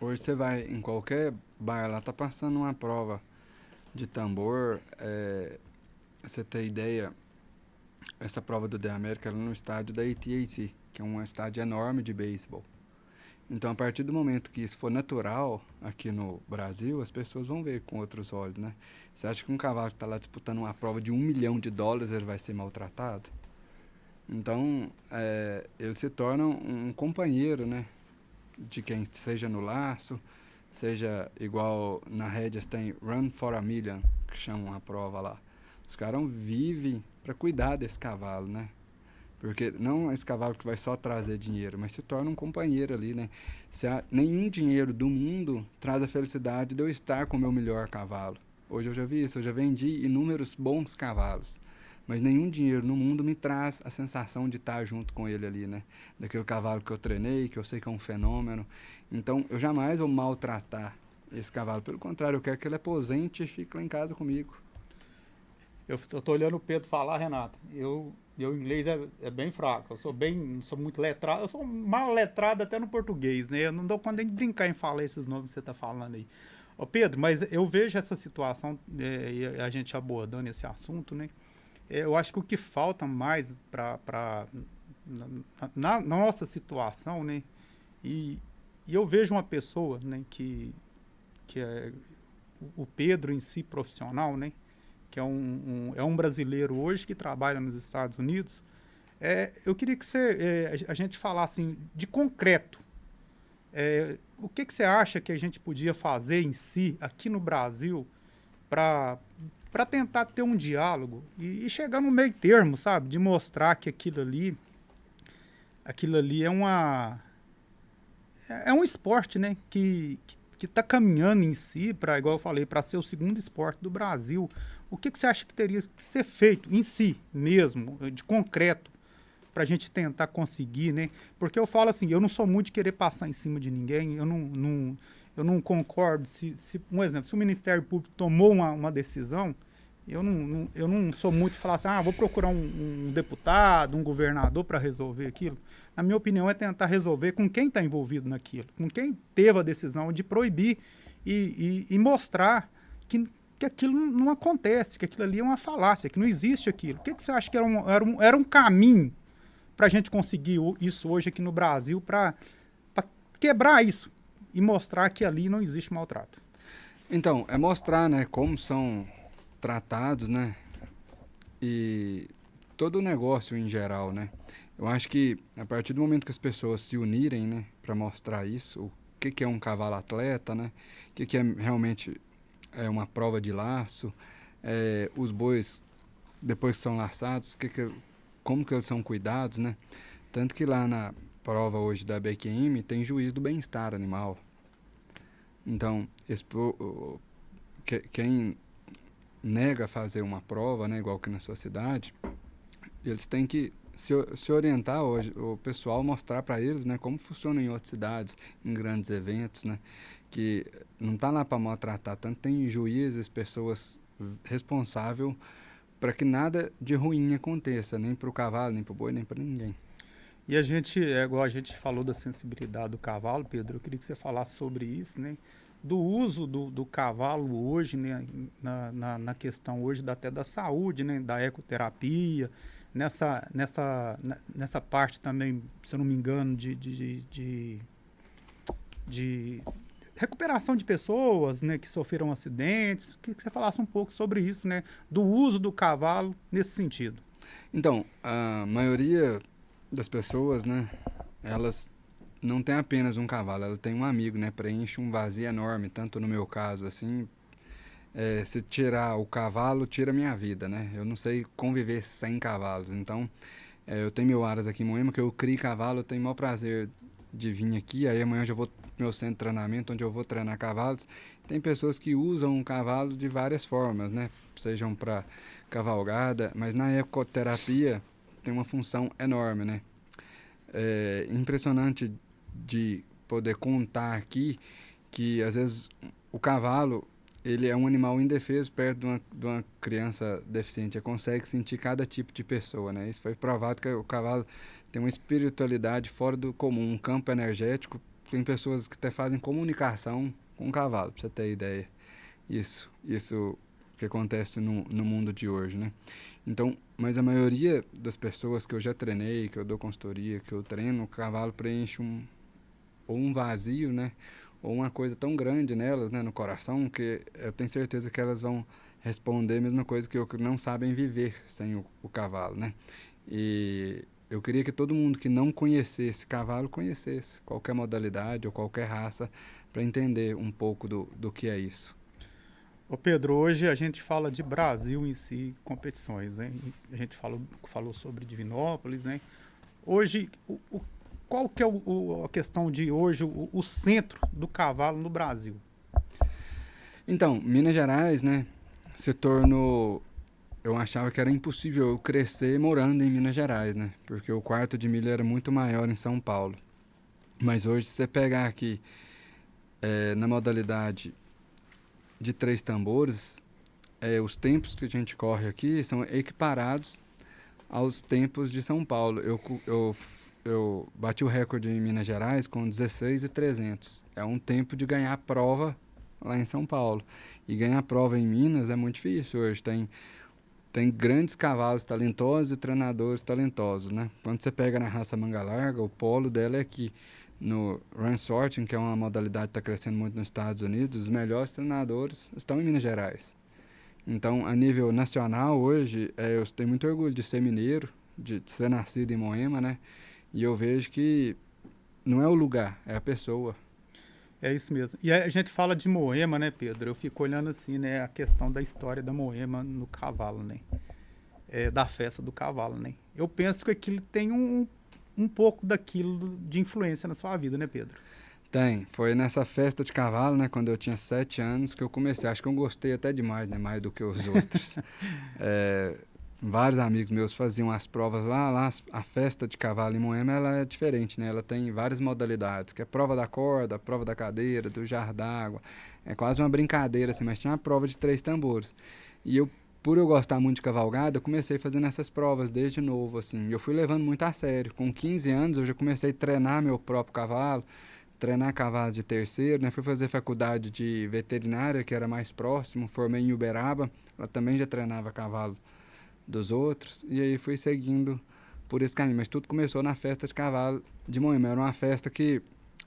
Hoje você vai em qualquer bar, lá tá passando uma prova de tambor, você tem ideia, essa prova do The America no estádio da AT&T, que é um estádio enorme de beisebol. Então, a partir do momento que isso for natural aqui no Brasil, as pessoas vão ver com outros olhos, né? Você acha que um cavalo que está lá disputando uma prova de $1 milhão, ele vai ser maltratado? Então, ele se torna um companheiro, né? De quem seja no laço, seja igual na rédeas tem Run for a Million, que chamam a prova lá. Os caras vivem para cuidar desse cavalo, né? Porque não é esse cavalo que vai só trazer dinheiro, mas se torna um companheiro ali, né? Nenhum dinheiro do mundo traz a felicidade de eu estar com o meu melhor cavalo. Hoje eu já vi isso, eu já vendi inúmeros bons cavalos. Mas nenhum dinheiro no mundo me traz a sensação de estar junto com ele ali, né? Daquele cavalo que eu treinei, que eu sei que é um fenômeno. Então, eu jamais vou maltratar esse cavalo. Pelo contrário, eu quero que ele aposente e fique lá em casa comigo. Eu tô olhando o Pedro falar, Renato. Meu inglês é bem fraco. Não sou muito letrado. Eu sou mal letrado até no português, né? Eu não dou conta nem de brincar em falar esses nomes que você tá falando aí. Ô Pedro, mas eu vejo essa situação, e a gente abordando esse assunto, né? Eu acho que o que falta mais na nossa situação, né? E eu vejo uma pessoa, né, que é o Pedro em si profissional, né? Que é um brasileiro hoje que trabalha nos Estados Unidos. Eu queria que a gente falasse assim, de concreto. O que você acha que a gente podia fazer em si, aqui no Brasil, para tentar ter um diálogo e chegar no meio termo, sabe? De mostrar que aquilo ali é um esporte, né? Que está caminhando em si para, igual eu falei, para ser o segundo esporte do Brasil. O que você acha que teria que ser feito em si mesmo, de concreto, para a gente tentar conseguir, né? Porque eu falo assim, eu não sou muito de querer passar em cima de ninguém, eu não concordo. Um exemplo, se o Ministério Público tomou uma decisão, eu não sou muito de falar assim, vou procurar um deputado, um governador para resolver aquilo. Na minha opinião, é tentar resolver com quem está envolvido naquilo, com quem teve a decisão de proibir e mostrar que aquilo não acontece, que aquilo ali é uma falácia, que não existe aquilo. O que você acha que era um caminho para a gente conseguir isso hoje aqui no Brasil, para quebrar isso e mostrar que ali não existe maltrato? Então, é mostrar, né, como são tratados, né, e todo o negócio em geral, né. Eu acho que a partir do momento que as pessoas se unirem, né, para mostrar isso, o que é um cavalo atleta, né, o que é realmente uma prova de laço, os bois depois que são laçados, como que eles são cuidados, né. Tanto que lá na prova hoje da BQM tem juiz do bem-estar animal. Então, quem nega fazer uma prova, né, igual que na sua cidade, eles têm que se orientar hoje, o pessoal mostrar para eles, né, como funciona em outras cidades, em grandes eventos, né, que não está lá para maltratar, tanto tem juízes, pessoas responsáveis para que nada de ruim aconteça, nem para o cavalo, nem para o boi, nem para ninguém. E igual a gente falou da sensibilidade do cavalo, Pedro, eu queria que você falasse sobre isso, né? Do uso do cavalo hoje, né? Na questão hoje até da saúde, né? Da ecoterapia, nessa parte também, se eu não me engano, de recuperação de pessoas, né? Que sofreram acidentes. Queria que você falasse um pouco sobre isso, né? Do uso do cavalo nesse sentido. Então, a maioria das pessoas, né, elas não tem apenas um cavalo, ela tem um amigo, né, preenche um vazio enorme, tanto no meu caso, assim, se tirar o cavalo, tira a minha vida, né, eu não sei conviver sem cavalos, então, eu tenho meu Aras aqui em Moema, que eu crio cavalo, eu tenho o maior prazer de vir aqui, aí amanhã eu já vou pro meu centro de treinamento, onde eu vou treinar cavalos. Tem pessoas que usam o cavalo de várias formas, né, sejam para cavalgada, mas na ecoterapia tem uma função enorme, né. É impressionante de poder contar aqui que às vezes o cavalo ele é um animal indefeso perto de uma criança deficiente. Ele consegue sentir cada tipo de pessoa, né? Isso foi provado que o cavalo tem uma espiritualidade fora do comum, um campo energético. Tem pessoas que até fazem comunicação com o cavalo, para você ter ideia. Isso que acontece no mundo de hoje, né? Então, mas a maioria das pessoas que eu já treinei, que eu dou consultoria, que eu treino, o cavalo preenche ou um vazio, né? Ou uma coisa tão grande nelas, né, no coração, que eu tenho certeza que elas vão responder a mesma coisa que eu, que não sabem viver sem o cavalo, né? E eu queria que todo mundo que não conhecesse cavalo conhecesse qualquer modalidade ou qualquer raça para entender um pouco do que é isso. Ô Pedro, hoje a gente fala de Brasil em si, competições, né? A gente falou sobre Divinópolis, né? Hoje, qual que é a questão de hoje, o centro do cavalo no Brasil? Então, Minas Gerais, né, se tornou. Eu achava que era impossível eu crescer morando em Minas Gerais, né? Porque o quarto de milha era muito maior em São Paulo. Mas hoje, se você pegar aqui na modalidade de três tambores, os tempos que a gente corre aqui são equiparados aos tempos de São Paulo. Eu bati o recorde em Minas Gerais com 16,300. É um tempo de ganhar prova lá em São Paulo. E ganhar prova em Minas é muito difícil hoje. Tem grandes cavalos talentosos e treinadores talentosos, né? Quando você pega na raça manga larga, o polo dela é aqui. No Run Sorting, que é uma modalidade que está crescendo muito nos Estados Unidos, os melhores treinadores estão em Minas Gerais. Então, a nível nacional, hoje, eu tenho muito orgulho de ser mineiro, de ser nascido em Moema, né? E eu vejo que não é o lugar, é a pessoa. É isso mesmo. E a gente fala de Moema, né, Pedro? Eu fico olhando assim, né, a questão da história da Moema no cavalo, né? Da festa do cavalo, né? Eu penso que aquilo tem um pouco daquilo de influência na sua vida, né, Pedro? Tem, foi nessa festa de cavalo, né, quando eu tinha 7 anos, que eu comecei. Acho que eu gostei até demais, né, mais do que os outros. É, vários amigos meus faziam as provas lá, a festa de cavalo em Moema, ela é diferente, né? Ela tem várias modalidades, que é prova da corda, prova da cadeira, do jar d'água. É quase uma brincadeira, assim, mas tinha uma prova de três tambores. E eu, por eu gostar muito de cavalgada, eu comecei fazendo essas provas desde novo, assim. E eu fui levando muito a sério. Com 15 anos, eu já comecei a treinar meu próprio cavalo, treinar cavalo de terceiro, né? Fui fazer faculdade de veterinária, que era mais próximo, formei em Uberaba, ela também já treinava cavalo dos outros, e aí fui seguindo por esse caminho. Mas tudo começou na festa de cavalo de Moema. Era uma festa que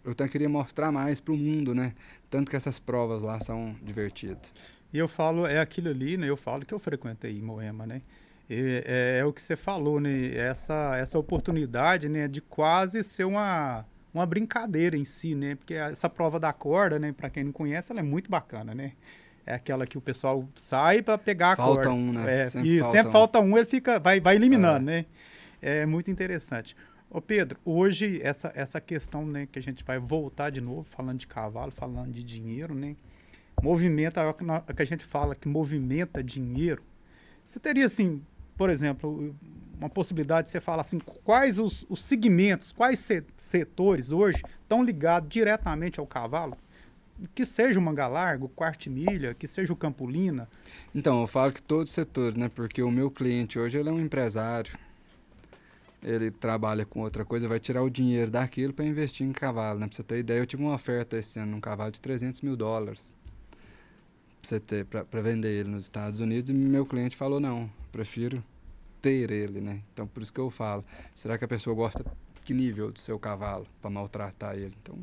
eu até queria mostrar mais para o mundo, né? Tanto que essas provas lá são divertidas. E eu falo, é aquilo ali, né? Eu falo que eu frequentei Moema, né? É o que você falou, né? Essa oportunidade, né, de quase ser uma brincadeira em si, né? Porque essa prova da corda, né, para quem não conhece, ela é muito bacana, né? É aquela que o pessoal sai para pegar a Falta corda. um, né? Sempre E falta sempre um. falta um, ele vai eliminando, É. né? É muito interessante. Ô Pedro, hoje essa questão, né, que a gente vai voltar de novo, falando de cavalo, falando de dinheiro, né? Movimenta, a que a gente fala que movimenta dinheiro. Você teria, assim, por exemplo, uma possibilidade de você falar assim, quais os segmentos, quais setores hoje estão ligados diretamente ao cavalo? Que seja o manga larga, o quartimilha, que seja o campolina. Então, eu falo que todo setor, né? Porque o meu cliente hoje, ele é um empresário, ele trabalha com outra coisa, vai tirar o dinheiro daquilo para investir em cavalo, né? Pra você ter ideia, eu tive uma oferta esse ano num cavalo de US$ 300.000 pra você ter, pra vender ele nos Estados Unidos, e meu cliente falou, não, prefiro ter ele, né? Então, por isso que eu falo, será que a pessoa gosta que nível do seu cavalo para maltratar ele? Então,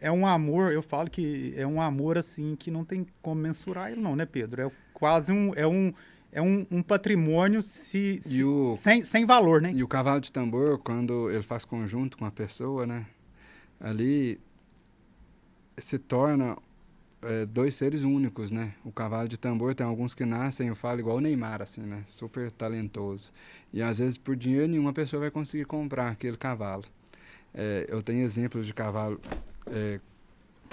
É um amor, eu falo que é um amor assim que não tem como mensurar ele não, né, Pedro? É quase um patrimônio e o, sem valor, né? e o cavalo de tambor, quando ele faz conjunto com a pessoa, né? Ali se torna dois seres únicos, né? O cavalo de tambor tem alguns que nascem, eu falo igual o Neymar, assim, né? Super talentoso. E às vezes por dinheiro nenhuma pessoa vai conseguir comprar aquele cavalo. Eu tenho exemplos de cavalo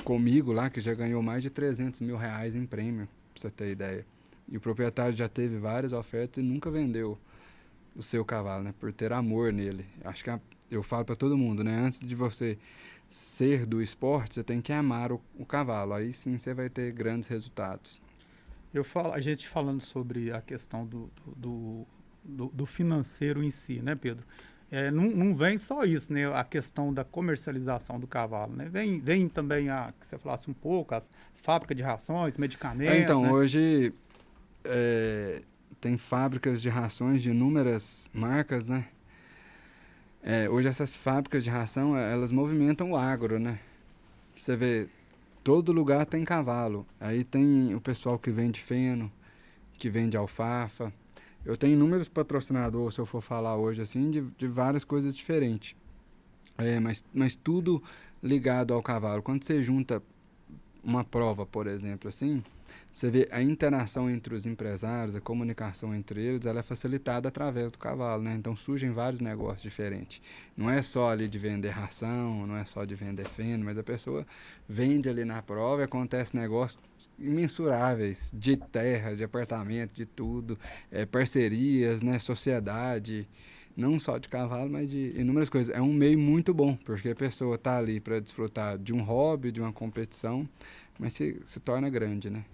comigo lá que já ganhou mais de R$ 300.000 em prêmio, pra você ter ideia. E o proprietário já teve várias ofertas e nunca vendeu o seu cavalo, né? Por ter amor nele. Acho que eu falo para todo mundo, né? Antes de você ser do esporte, você tem que amar o cavalo. Aí sim você vai ter grandes resultados. A gente falando sobre a questão do financeiro em si, né, Pedro? Não vem só isso, né? A questão da comercialização do cavalo, né? Vem também que você falasse um pouco, as fábricas de rações, medicamentos, Então, né? hoje tem fábricas de rações de inúmeras marcas, né? Hoje essas fábricas de ração, elas movimentam o agro, né? Você vê, todo lugar tem cavalo. Aí tem o pessoal que vende feno, que vende alfafa. Eu tenho inúmeros patrocinadores, se eu for falar hoje, assim, de várias coisas diferentes. Mas tudo ligado ao cavalo. Quando você junta uma prova, por exemplo, assim, você vê a interação entre os empresários, a comunicação entre eles, ela é facilitada através do cavalo, né? Então surgem vários negócios diferentes. Não é só ali de vender ração, não é só de vender feno, mas a pessoa vende ali na prova e acontece negócios imensuráveis de terra, de apartamento, de tudo, parcerias, né? Sociedade. Não só de cavalo, mas de inúmeras coisas. É um meio muito bom, porque a pessoa está ali para desfrutar de um hobby, de uma competição, mas se torna grande, né?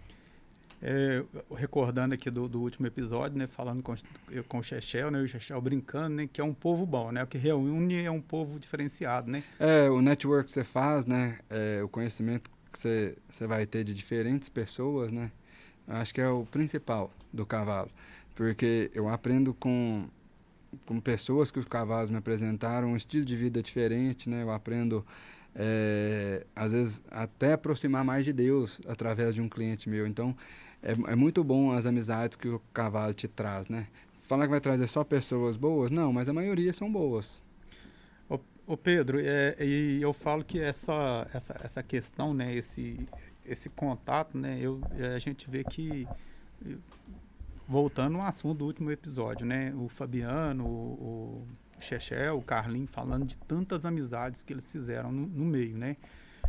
Recordando aqui do último episódio, né, falando com o Chechel, né, o Chechel brincando, né, que é um povo bom, né, o que reúne é um povo diferenciado, né. O network que você faz, né, o conhecimento que você vai ter de diferentes pessoas, né, eu acho que é o principal do cavalo, porque eu aprendo com pessoas que os cavalos me apresentaram um estilo de vida diferente, né, eu aprendo às vezes até aproximar mais de Deus através de um cliente meu. Então é muito bom as amizades que o cavalo te traz, né? Falar que vai trazer só pessoas boas? Não, mas a maioria são boas. Ô Pedro, e eu falo que essa questão, né, esse contato, né, a gente vê que, voltando ao assunto do último episódio, né, o Fabiano, o Chechel, o Carlinho, falando de tantas amizades que eles fizeram no meio, né.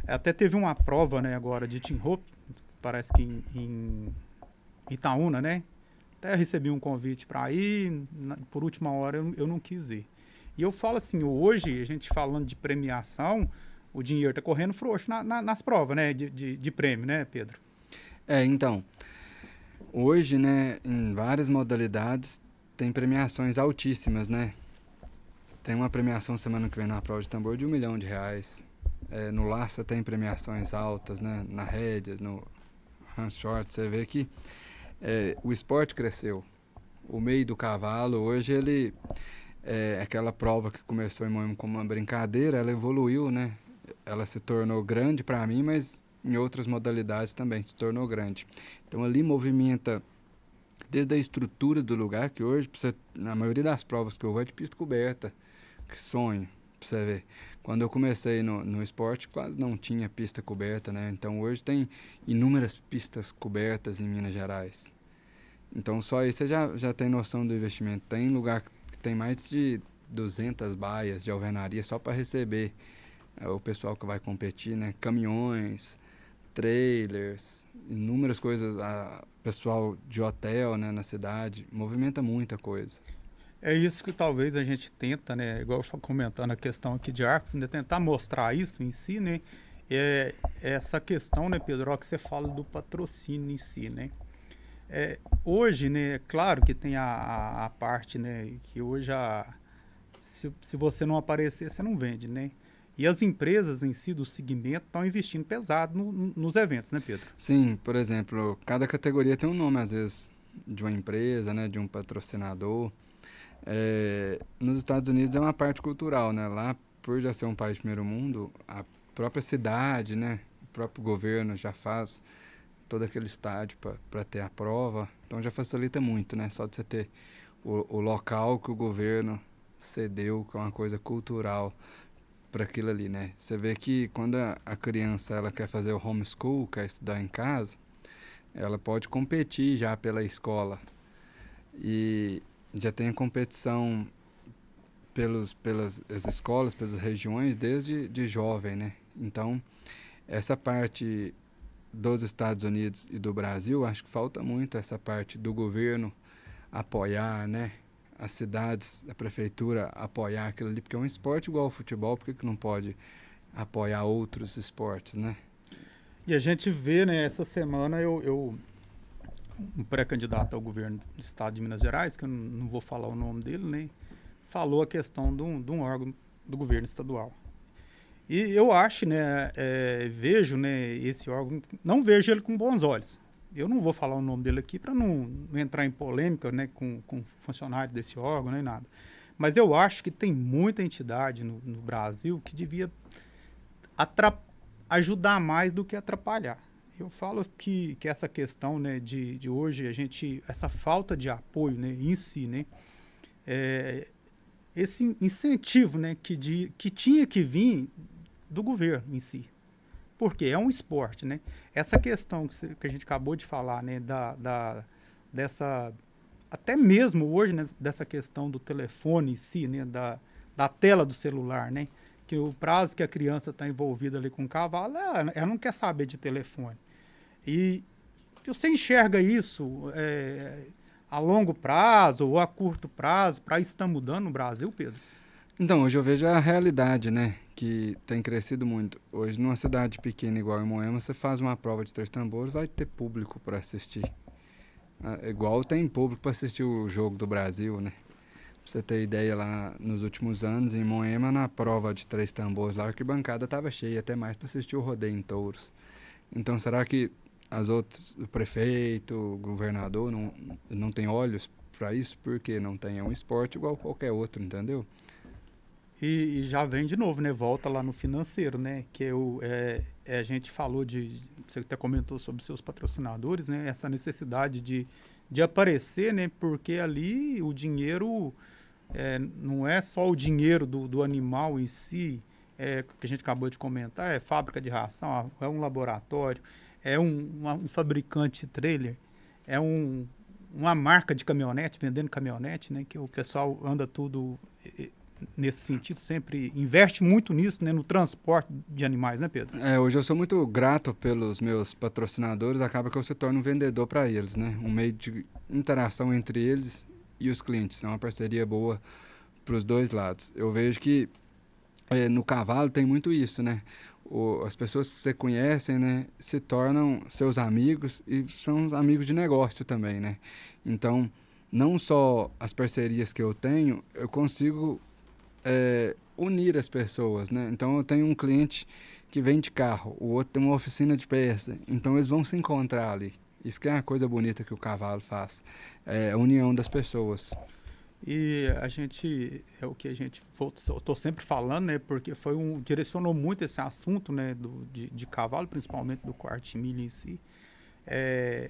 Até teve uma prova, né, agora de Team Hope, parece que em Itaúna, né? Até recebi um convite para ir, por última hora eu não quis ir. E eu falo assim, hoje, a gente falando de premiação, o dinheiro tá correndo frouxo nas provas, né? De prêmio, né, Pedro? Então, hoje, né, em várias modalidades, tem premiações altíssimas, né? Tem uma premiação semana que vem na prova de tambor de R$ 1 milhão. No Laça tem premiações altas, né? Na rédeas, no Hans Short, você vê que o esporte cresceu. O meio do cavalo, hoje ele aquela prova que começou em Moema como uma brincadeira, ela evoluiu, né? Ela se tornou grande para mim, mas em outras modalidades também se tornou grande. Então ali movimenta desde a estrutura do lugar, que hoje, na maioria das provas que eu vou é de pista coberta, que sonho, pra você ver. Quando eu comecei no esporte, quase não tinha pista coberta, né? Então hoje tem inúmeras pistas cobertas em Minas Gerais. Então só aí você já tem noção do investimento. Tem lugar que tem mais de 200 baias de alvenaria só para receber o pessoal que vai competir, né? Caminhões, trailers, inúmeras coisas. Pessoal de hotel, né, na cidade, movimenta muita coisa. É isso que talvez a gente tenta, né? Igual eu comentando a questão aqui de Arcos, né? Tentar mostrar isso em si, né? Essa questão, né, Pedro, que você fala do patrocínio em si, né? Hoje, né, claro que tem a parte, né, que hoje se você não aparecer, você não vende, né? E as empresas em si do segmento estão investindo pesado nos eventos, né, Pedro? Sim, por exemplo, cada categoria tem um nome, às vezes, de uma empresa, né, de um patrocinador. Nos Estados Unidos é uma parte cultural, né? Lá, por já ser um país de primeiro mundo, a própria cidade, né, o próprio governo já faz todo aquele estádio para ter a prova. Então já facilita muito, né? Só de você ter o local que o governo cedeu, que é uma coisa cultural para aquilo ali, né? Você vê que quando a criança ela quer fazer o homeschool, quer estudar em casa, ela pode competir já pela escola. E já tem a competição pelas as escolas, pelas regiões, desde de jovem, né? Então, essa parte dos Estados Unidos e do Brasil, acho que falta muito essa parte do governo apoiar, né? As cidades, a prefeitura apoiar aquilo ali, porque é um esporte igual ao futebol, por que não pode apoiar outros esportes, né? E a gente vê, né, essa semana um pré-candidato ao governo do estado de Minas Gerais, que eu não vou falar o nome dele, né, falou a questão de um órgão do governo estadual. E eu acho, né, vejo, né, esse órgão, não vejo ele com bons olhos, eu não vou falar o nome dele aqui para não entrar em polêmica, né, com funcionário desse órgão nem nada. Mas eu acho que tem muita entidade no Brasil que devia ajudar mais do que atrapalhar. Eu falo que essa questão, né, de hoje, essa falta de apoio, né, em si, né, esse incentivo, né, que tinha que vir do governo em si. Porque é um esporte, né? Essa questão que a gente acabou de falar, né, dessa, até mesmo hoje, né, dessa questão do telefone em si, né, da tela do celular, né, que o prazo que a criança está envolvida ali com o cavalo, ela não quer saber de telefone. E você enxerga isso a longo prazo ou a curto prazo, para isso estar mudando no Brasil, Pedro? Então, hoje eu vejo a realidade, né? Que tem crescido muito. Hoje, numa cidade pequena igual em Moema, você faz uma prova de três tambores, vai ter público para assistir. Igual tem público para assistir o jogo do Brasil, né? Pra você ter ideia, lá nos últimos anos, em Moema, na prova de três tambores, lá a arquibancada estava cheia, até mais para assistir o rodeio em touros. Então, será que as outras, o prefeito, o governador, não tem olhos para isso? Porque não tem, é um esporte igual qualquer outro, entendeu? E já vem de novo, né? Volta lá no financeiro, né? A gente falou você até comentou sobre seus patrocinadores, né? Essa necessidade de aparecer, né? Porque ali o dinheiro não é só o dinheiro do animal em si, que a gente acabou de comentar, é fábrica de ração, é um laboratório, é um fabricante de trailer, é uma marca de caminhonete, vendendo caminhonete, né? Que o pessoal anda tudo nesse sentido, sempre investe muito nisso, né, no transporte de animais, né, Pedro? Hoje eu sou muito grato pelos meus patrocinadores, acaba que eu se torno um vendedor para eles, né? Um meio de interação entre eles e os clientes. É uma parceria boa para os dois lados. Eu vejo que no cavalo tem muito isso, né? As pessoas que você conhece, né, se tornam seus amigos e são amigos de negócio também, né? Então, não só as parcerias que eu tenho, eu consigo unir as pessoas, né? Então eu tenho um cliente que vende carro, o outro tem uma oficina de peça, então eles vão se encontrar ali. Isso que é uma coisa bonita que o cavalo faz, é a união das pessoas. E é o que eu tô sempre falando, né, porque direcionou muito esse assunto, né, de cavalo, principalmente do corte milho em si, é,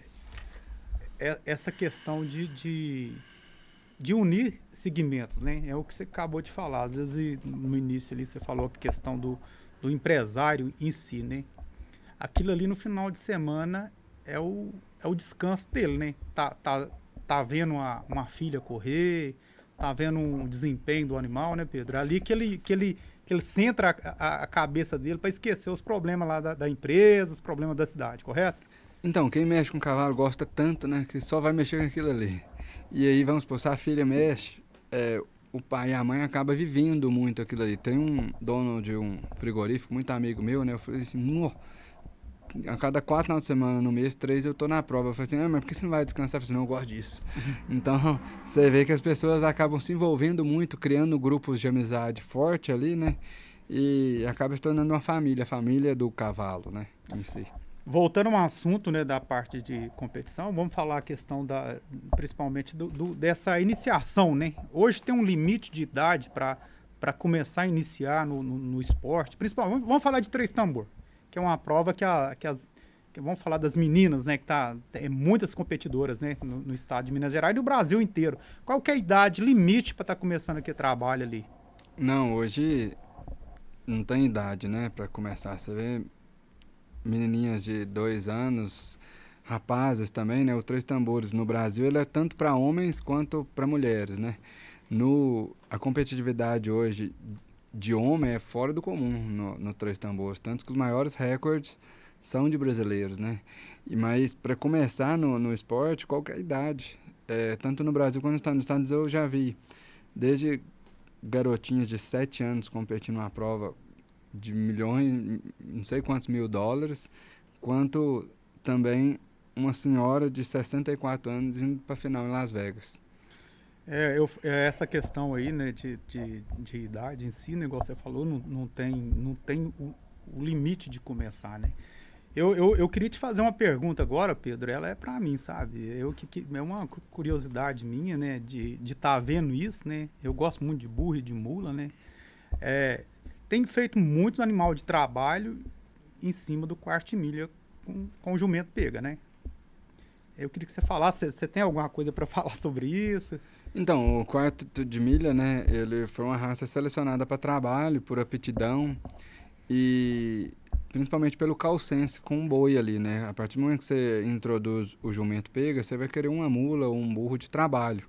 essa questão de unir segmentos, né? É o que você acabou de falar. Às vezes, no início ali, você falou a questão do empresário em si, né? Aquilo ali no final de semana é o descanso dele, né? Tá vendo uma filha correr, tá vendo um desempenho do animal, né, Pedro? É ali que ele centra a cabeça dele para esquecer os problemas lá da empresa, os problemas da cidade, correto? Então, quem mexe com cavalo gosta tanto, né, que só vai mexer com aquilo ali. E aí, vamos supor, se a filha mexe, o pai e a mãe acabam vivendo muito aquilo ali. Tem um dono de um frigorífico, muito amigo meu, né, eu falei assim, "Nó, a cada 4 finais de semana no mês, 3 eu tô na prova." Eu falei assim, mas por que você não vai descansar? Eu falei assim, não, eu gosto disso. Então, você vê que as pessoas acabam se envolvendo muito, criando grupos de amizade forte ali, né? E acaba se tornando uma família, a família do cavalo, né? Em si. Voltando ao assunto, né, da parte de competição, vamos falar a questão principalmente dessa iniciação, né? Hoje tem um limite de idade para começar a iniciar no esporte, principalmente, vamos falar de três tambor, que é uma prova vamos falar das meninas, né, tem muitas competidoras, né, no estado de Minas Gerais e no Brasil inteiro. Qual que é a idade limite para estar começando aqui trabalho ali? Não, hoje não tem idade, né, pra começar. Você vê menininhas de 2 anos, rapazes também, né? O Três Tambores no Brasil ele é tanto para homens quanto para mulheres, né? A competitividade hoje de homem é fora do comum no Três Tambores, tanto que os maiores recordes são de brasileiros, né? Mas para começar no esporte, qualquer idade, tanto no Brasil quanto nos Estados Unidos eu já vi, desde garotinhas de 7 anos competindo numa prova de milhões, não sei quantos mil dólares, quanto também uma senhora de 64 anos indo para a final em Las Vegas. Essa questão aí, né, de idade em si, né, igual você falou, não tem o limite de começar, né? Eu queria te fazer uma pergunta agora, Pedro. Ela é para mim, sabe? É uma curiosidade minha, né? De estar vendo isso, né? Eu gosto muito de burro e de mula, né? É, tem feito muitos animal de trabalho em cima do quarto milha com o jumento pega, né? Eu queria que você falasse, você tem alguma coisa para falar sobre isso? Então, o quarto de milha, né, ele foi uma raça selecionada para trabalho, por aptidão e principalmente pelo calcense com o boi ali, né? A partir do momento que você introduz o jumento pega, você vai querer uma mula ou um burro de trabalho.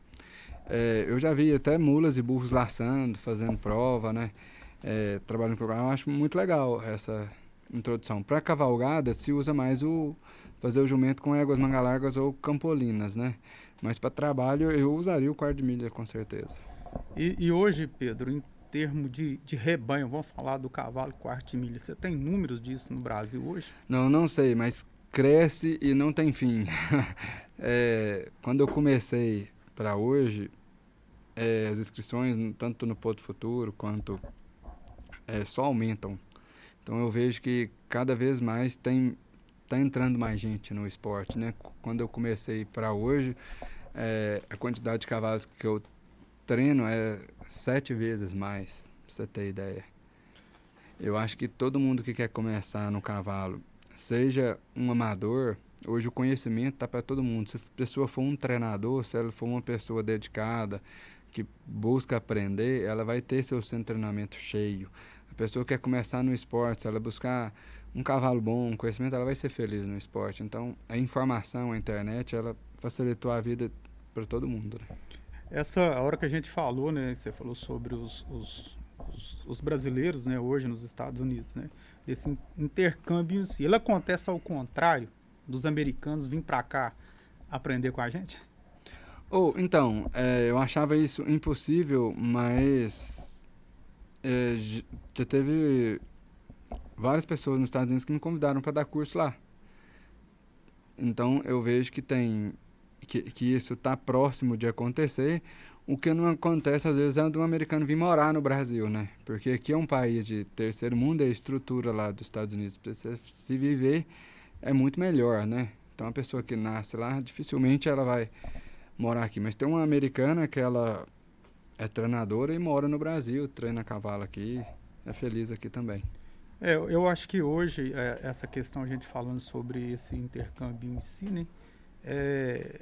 Eu já vi até mulas e burros laçando, fazendo prova, né? Trabalhando no programa, eu acho muito legal essa introdução. Para cavalgada, se usa mais fazer o jumento com éguas mangalargas ou campolinas, né? Mas para trabalho, eu usaria o quarto de milha, com certeza. E hoje, Pedro, em termos de rebanho, vamos falar do cavalo quarto de milha. Você tem números disso no Brasil hoje? Não, não sei, mas cresce e não tem fim. Quando eu comecei para hoje, as inscrições, tanto no Porto Futuro quanto só aumentam. Então eu vejo que cada vez mais tá entrando mais gente no esporte, né? Quando eu comecei para hoje, a quantidade de cavalos que eu treino é 7 vezes mais, pra você ter ideia. Eu acho que todo mundo que quer começar no cavalo, seja um amador, hoje o conhecimento tá para todo mundo. Se a pessoa for um treinador, se ela for uma pessoa dedicada, que busca aprender, ela vai ter seu centro de treinamento cheio. A pessoa que quer começar no esporte, se ela buscar um cavalo bom, um conhecimento, ela vai ser feliz no esporte. Então, a informação, a internet, ela facilitou a vida para todo mundo, né? Essa hora que a gente falou, né? Você falou sobre os brasileiros, né? Hoje nos Estados Unidos, né? Esse intercâmbio em si. Ele acontece ao contrário dos americanos virem para cá aprender com a gente? Então, eu achava isso impossível, mas já teve várias pessoas nos Estados Unidos que me convidaram para dar curso lá. Então eu vejo que isso está próximo de acontecer. O que não acontece às vezes é de um americano vir morar no Brasil, né? Porque aqui é um país de terceiro mundo e a estrutura lá dos Estados Unidos para você se viver é muito melhor, né? Então a pessoa que nasce lá, dificilmente ela vai morar aqui. Mas tem uma americana que ela é treinadora e mora no Brasil, treina cavalo aqui, é feliz aqui também. Eu acho que hoje, essa questão, a gente falando sobre esse intercâmbio em si, né? É,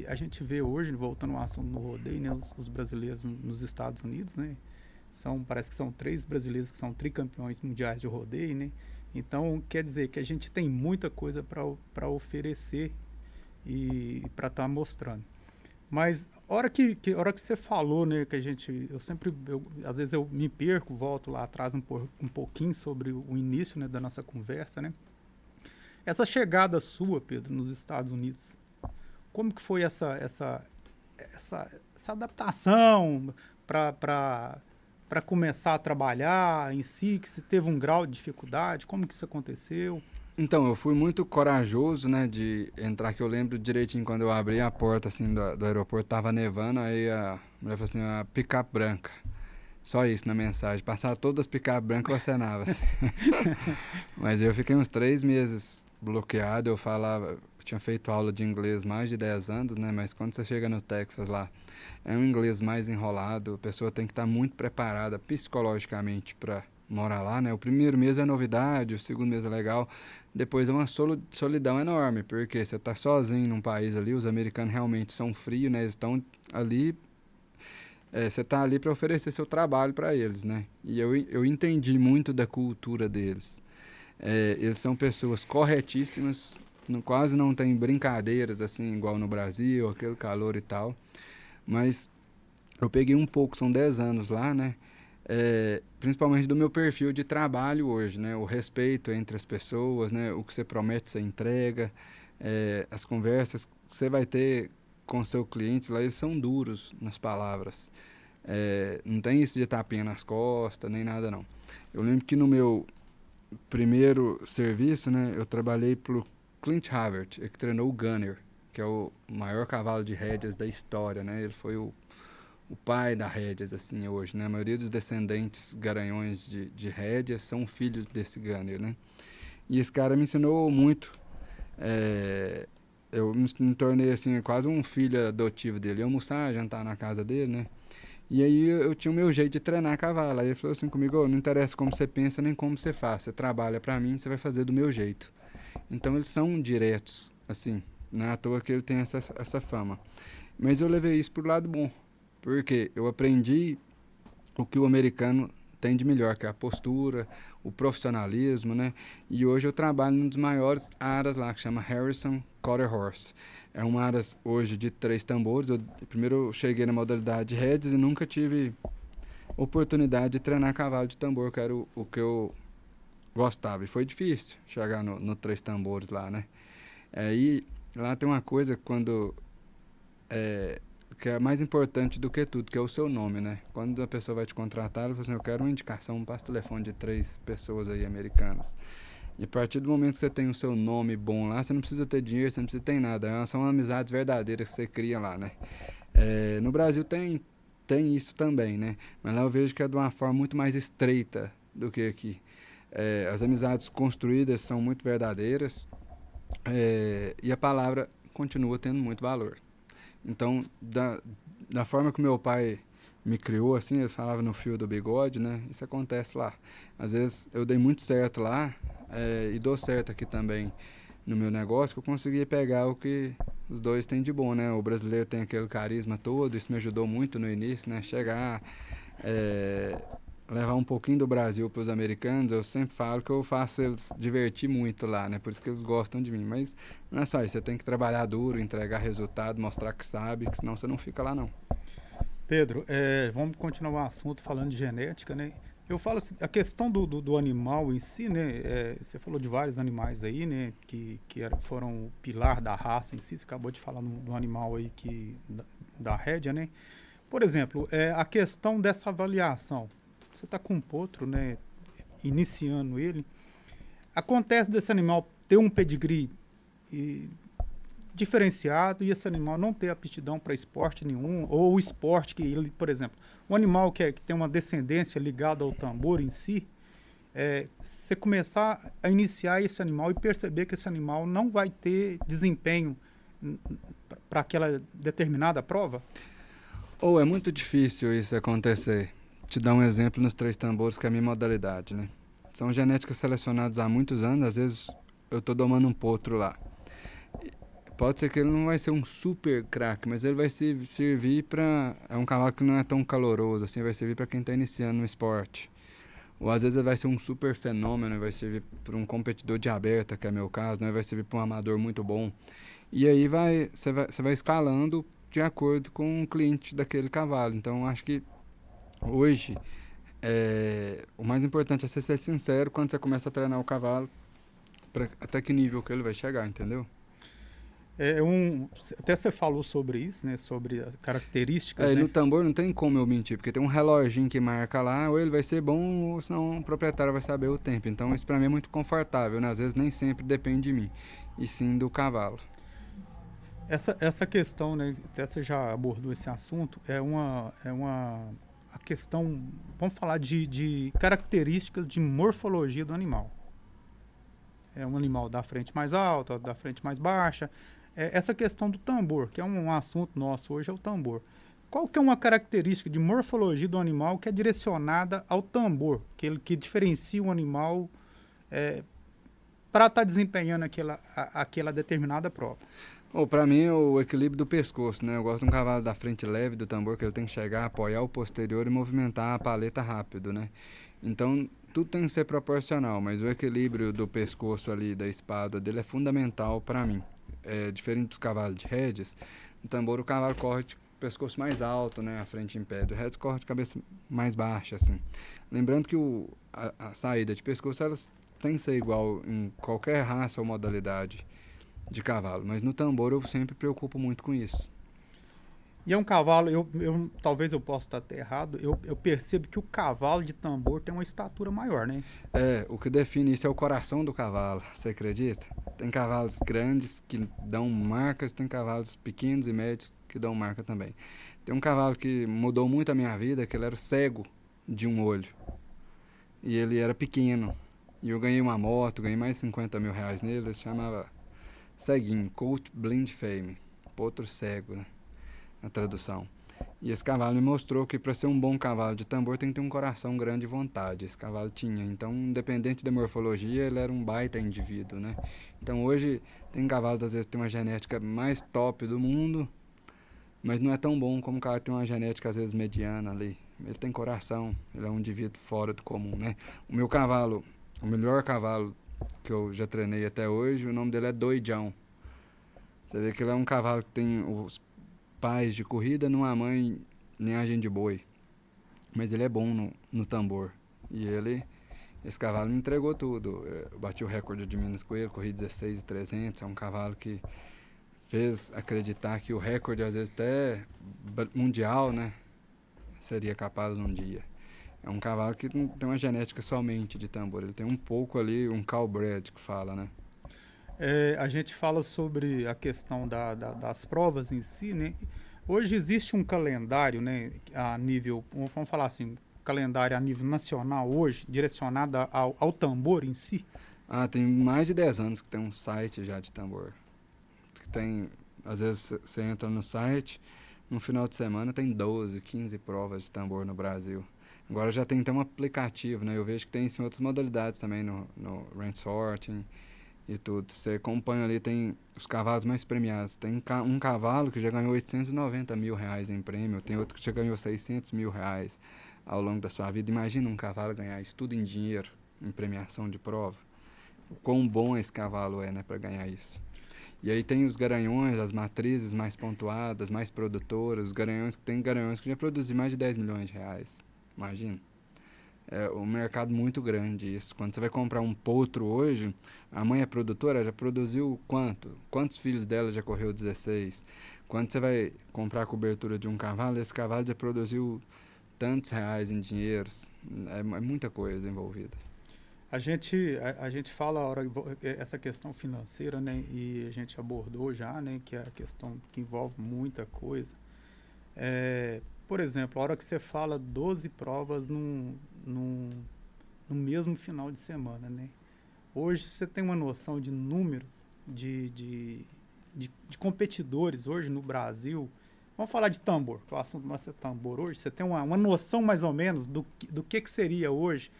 a gente vê hoje, voltando ao assunto no rodeio, né? Os brasileiros nos Estados Unidos, né? Parece que são 3 brasileiros que são tricampeões mundiais de rodeio, né? Então, quer dizer que a gente tem muita coisa para oferecer e para estar mostrando. Mas hora que você falou, né, que a gente, às vezes eu me perco, volto lá atrás um pouquinho sobre o início, né, da nossa conversa, né? Essa chegada sua, Pedro, nos Estados Unidos, como que foi essa adaptação para começar a trabalhar em si, que você teve um grau de dificuldade, como que isso aconteceu? Então, eu fui muito corajoso, né, de entrar, que eu lembro direitinho quando eu abri a porta, assim, do aeroporto, tava nevando, aí a mulher falou assim, a picape branca. Só isso na mensagem, passar todas as picape brancas eu acenava. Mas eu fiquei uns 3 meses bloqueado, eu falava, eu tinha feito aula de inglês mais de 10 anos, né, mas quando você chega no Texas lá, é um inglês mais enrolado, a pessoa tem que estar muito preparada psicologicamente para morar lá, né? O primeiro mês é novidade, o segundo mês é legal, depois é uma solidão enorme, porque você está sozinho num país ali, os americanos realmente são frios, né? Eles estão ali, você está ali para oferecer seu trabalho para eles, né? E eu entendi muito da cultura deles. Eles são pessoas corretíssimas, quase não tem brincadeiras assim, igual no Brasil, aquele calor e tal. Mas eu peguei um pouco, são 10 anos lá, né? Principalmente do meu perfil de trabalho hoje, né? O respeito entre as pessoas, né? O que você promete, você entrega. As conversas que você vai ter com o seu cliente lá, eles são duros nas palavras. Não tem isso de tapinha nas costas, nem nada não. Eu lembro que no meu primeiro serviço, né? Eu trabalhei pro Clint Havert, que treinou o Gunner, que é o maior cavalo de rédeas da história, né? Ele foi o pai da rédeas, assim, hoje, né? A maioria dos descendentes garanhões de rédeas são filhos desse Gunner, né? E esse cara me ensinou muito. Eu me tornei assim quase um filho adotivo dele. Eu almoçar, jantar na casa dele, né? E aí eu tinha o meu jeito de treinar cavalo. Aí ele falou assim comigo: "Ô, não interessa como você pensa nem como você faz. Você trabalha pra mim, você vai fazer do meu jeito." Então eles são diretos, assim. Não é à toa que ele tem essa fama. Mas eu levei isso pro lado bom. Porque eu aprendi o que o americano tem de melhor, que é a postura, o profissionalismo, né? E hoje eu trabalho num dos maiores aras lá, que chama Harrison Quarter Horse. É uma aras hoje de 3 tambores. Primeiro eu cheguei na modalidade de heads e nunca tive oportunidade de treinar cavalo de tambor, que era o que eu gostava. E foi difícil chegar no 3 tambores lá, né? Aí lá tem uma coisa quando é, que é mais importante do que tudo, que é o seu nome, né? Quando a pessoa vai te contratar, ela fala assim: "Eu quero uma indicação, passa o telefone de 3 pessoas aí americanas." E a partir do momento que você tem o seu nome bom lá, você não precisa ter dinheiro, você não precisa ter nada. São amizades verdadeiras que você cria lá, né? No Brasil tem isso também, né? Mas lá eu vejo que é de uma forma muito mais estreita do que aqui. As amizades construídas são muito verdadeiras, e a palavra continua tendo muito valor. Então, da forma que meu pai me criou, assim, eles falavam no fio do bigode, né? Isso acontece lá. Às vezes eu dei muito certo lá, e dou certo aqui também no meu negócio, que eu consegui pegar o que os dois têm de bom, né? O brasileiro tem aquele carisma todo, isso me ajudou muito no início, né? Chegar, é, levar um pouquinho do Brasil para os americanos. Eu sempre falo que eu faço eles divertir muito lá, né? Por isso que eles gostam de mim. Mas não é só isso, você tem que trabalhar duro, entregar resultado, mostrar que sabe, que senão você não fica lá não. Pedro, vamos continuar o assunto falando de genética, né? Eu falo assim, a questão do animal em si, né? Você falou de vários animais aí, né? Foram o pilar da raça em si. Você acabou de falar no animal aí da rédea, né? Por exemplo, a questão dessa avaliação. Você está com um potro, né? Iniciando ele. Acontece desse animal ter um pedigree e diferenciado e esse animal não ter aptidão para esporte nenhum, ou o esporte que ele, por exemplo, um animal que tem uma descendência ligada ao tambor em si, você começar a iniciar esse animal e perceber que esse animal não vai ter desempenho para aquela determinada prova? Ou é muito difícil isso acontecer. Te dar um exemplo nos 3 tambores, que é a minha modalidade, né? São genéticas selecionadas há muitos anos, às vezes eu tô domando um potro lá. Pode ser que ele não vai ser um super craque, mas ele vai servir para... É um cavalo que não é tão caloroso, assim, vai servir para quem está iniciando no esporte. Ou às vezes ele vai ser um super fenômeno, vai servir para um competidor de aberta, que é meu caso, né? Vai servir para um amador muito bom. E aí você vai escalando de acordo com o cliente daquele cavalo. Então acho que hoje o mais importante é você ser sincero quando você começa a treinar o cavalo, até que nível que ele vai chegar, entendeu? Até você falou sobre isso, né? Sobre as características, E no né? tambor não tem como eu mentir, porque tem um reloginho que marca lá, ou ele vai ser bom, ou senão o proprietário vai saber o tempo. Então isso pra mim é muito confortável, né? Às vezes nem sempre depende de mim, e sim do cavalo. Essa questão, né? Até você já abordou esse assunto, a questão, vamos falar de características de morfologia do animal. É um animal da frente mais alta, da frente mais baixa. Essa questão do tambor, que é um assunto nosso hoje, é o tambor. Qual que é uma característica de morfologia do animal que é direcionada ao tambor, que diferencia o animal para estar desempenhando aquela determinada prova? Ou pra mim é o equilíbrio do pescoço, né? Eu gosto de um cavalo da frente leve do tambor, que ele tem que chegar, apoiar o posterior e movimentar a paleta rápido, né? Então tudo tem que ser proporcional, mas o equilíbrio do pescoço ali, da espádua dele é fundamental pra mim. É diferente dos cavalos de rédeas. No tambor o cavalo corre de pescoço mais alto, né? A frente em pé. Do rédeas corre de cabeça mais baixa, assim. Lembrando que a saída de pescoço elas tem que ser igual em qualquer raça ou modalidade de cavalo, mas no tambor eu sempre preocupo muito com isso. E é um cavalo, talvez eu possa estar até errado, eu percebo que o cavalo de tambor tem uma estatura maior, né? O que define isso é o coração do cavalo, você acredita? Tem cavalos grandes que dão marcas, tem cavalos pequenos e médios que dão marca também. Tem um cavalo que mudou muito a minha vida, que ele era cego de um olho. E ele era pequeno. E eu ganhei uma moto, ganhei mais 50 mil reais nele, ele se chamava Ceguinho, Colt Blind Fame, potro cego, né, na tradução. E esse cavalo me mostrou que para ser um bom cavalo de tambor tem que ter um coração grande e vontade. Esse cavalo tinha. Então, independente da morfologia, ele era um baita indivíduo, né? Então, hoje tem cavalos às vezes que tem uma genética mais top do mundo, mas não é tão bom como o cara que tem uma genética às vezes mediana ali. Ele tem coração, ele é um indivíduo fora do comum, né? O meu cavalo, o melhor cavalo que eu já treinei até hoje, o nome dele é Doidão. Você vê que ele é um cavalo que tem os pais de corrida, não há mãe nem agente de boi. Mas ele é bom no tambor. E esse cavalo me entregou tudo. Eu bati o recorde de Minas com ele, corri 16,300. É um cavalo que fez acreditar que o recorde, às vezes até mundial, né, seria capaz num dia. É um cavalo que não tem uma genética somente de tambor. Ele tem um pouco ali, um cowbred que fala, né? A gente fala sobre a questão das provas em si, né? Hoje existe um calendário, né, a nível, vamos falar assim, calendário a nível nacional hoje, direcionado ao tambor em si. Ah, tem mais de 10 anos que tem um site já de tambor. Que tem, às vezes você entra no site, no final de semana tem 12, 15 provas de tambor no Brasil. Agora já tem até um aplicativo, né? Eu vejo que tem em outras modalidades também, no range sorting e tudo. Você acompanha ali, tem os cavalos mais premiados. Tem um cavalo que já ganhou 890 mil reais em prêmio, tem outro que já ganhou 600 mil reais ao longo da sua vida. Imagina um cavalo ganhar isso tudo em dinheiro, em premiação de prova. O quão bom esse cavalo é, né, para ganhar isso. E aí tem os garanhões, as matrizes mais pontuadas, mais produtoras, os garanhões que tem garanhões que já produzem mais de 10 milhões de reais. Imagina. É um mercado muito grande isso. Quando você vai comprar um potro hoje, a mãe é produtora, já produziu quanto? Quantos filhos dela já correu 16? Quando você vai comprar a cobertura de um cavalo, esse cavalo já produziu tantos reais em dinheiros. É muita coisa envolvida. A gente fala essa questão financeira, né? E a gente abordou já, né? Que é a questão que envolve muita coisa. Por exemplo, a hora que você fala 12 provas num, no mesmo final de semana, né? Hoje você tem uma noção de números de competidores hoje no Brasil. Vamos falar de tambor, que o assunto nosso é tambor hoje. Você tem uma noção mais ou menos do que seria hoje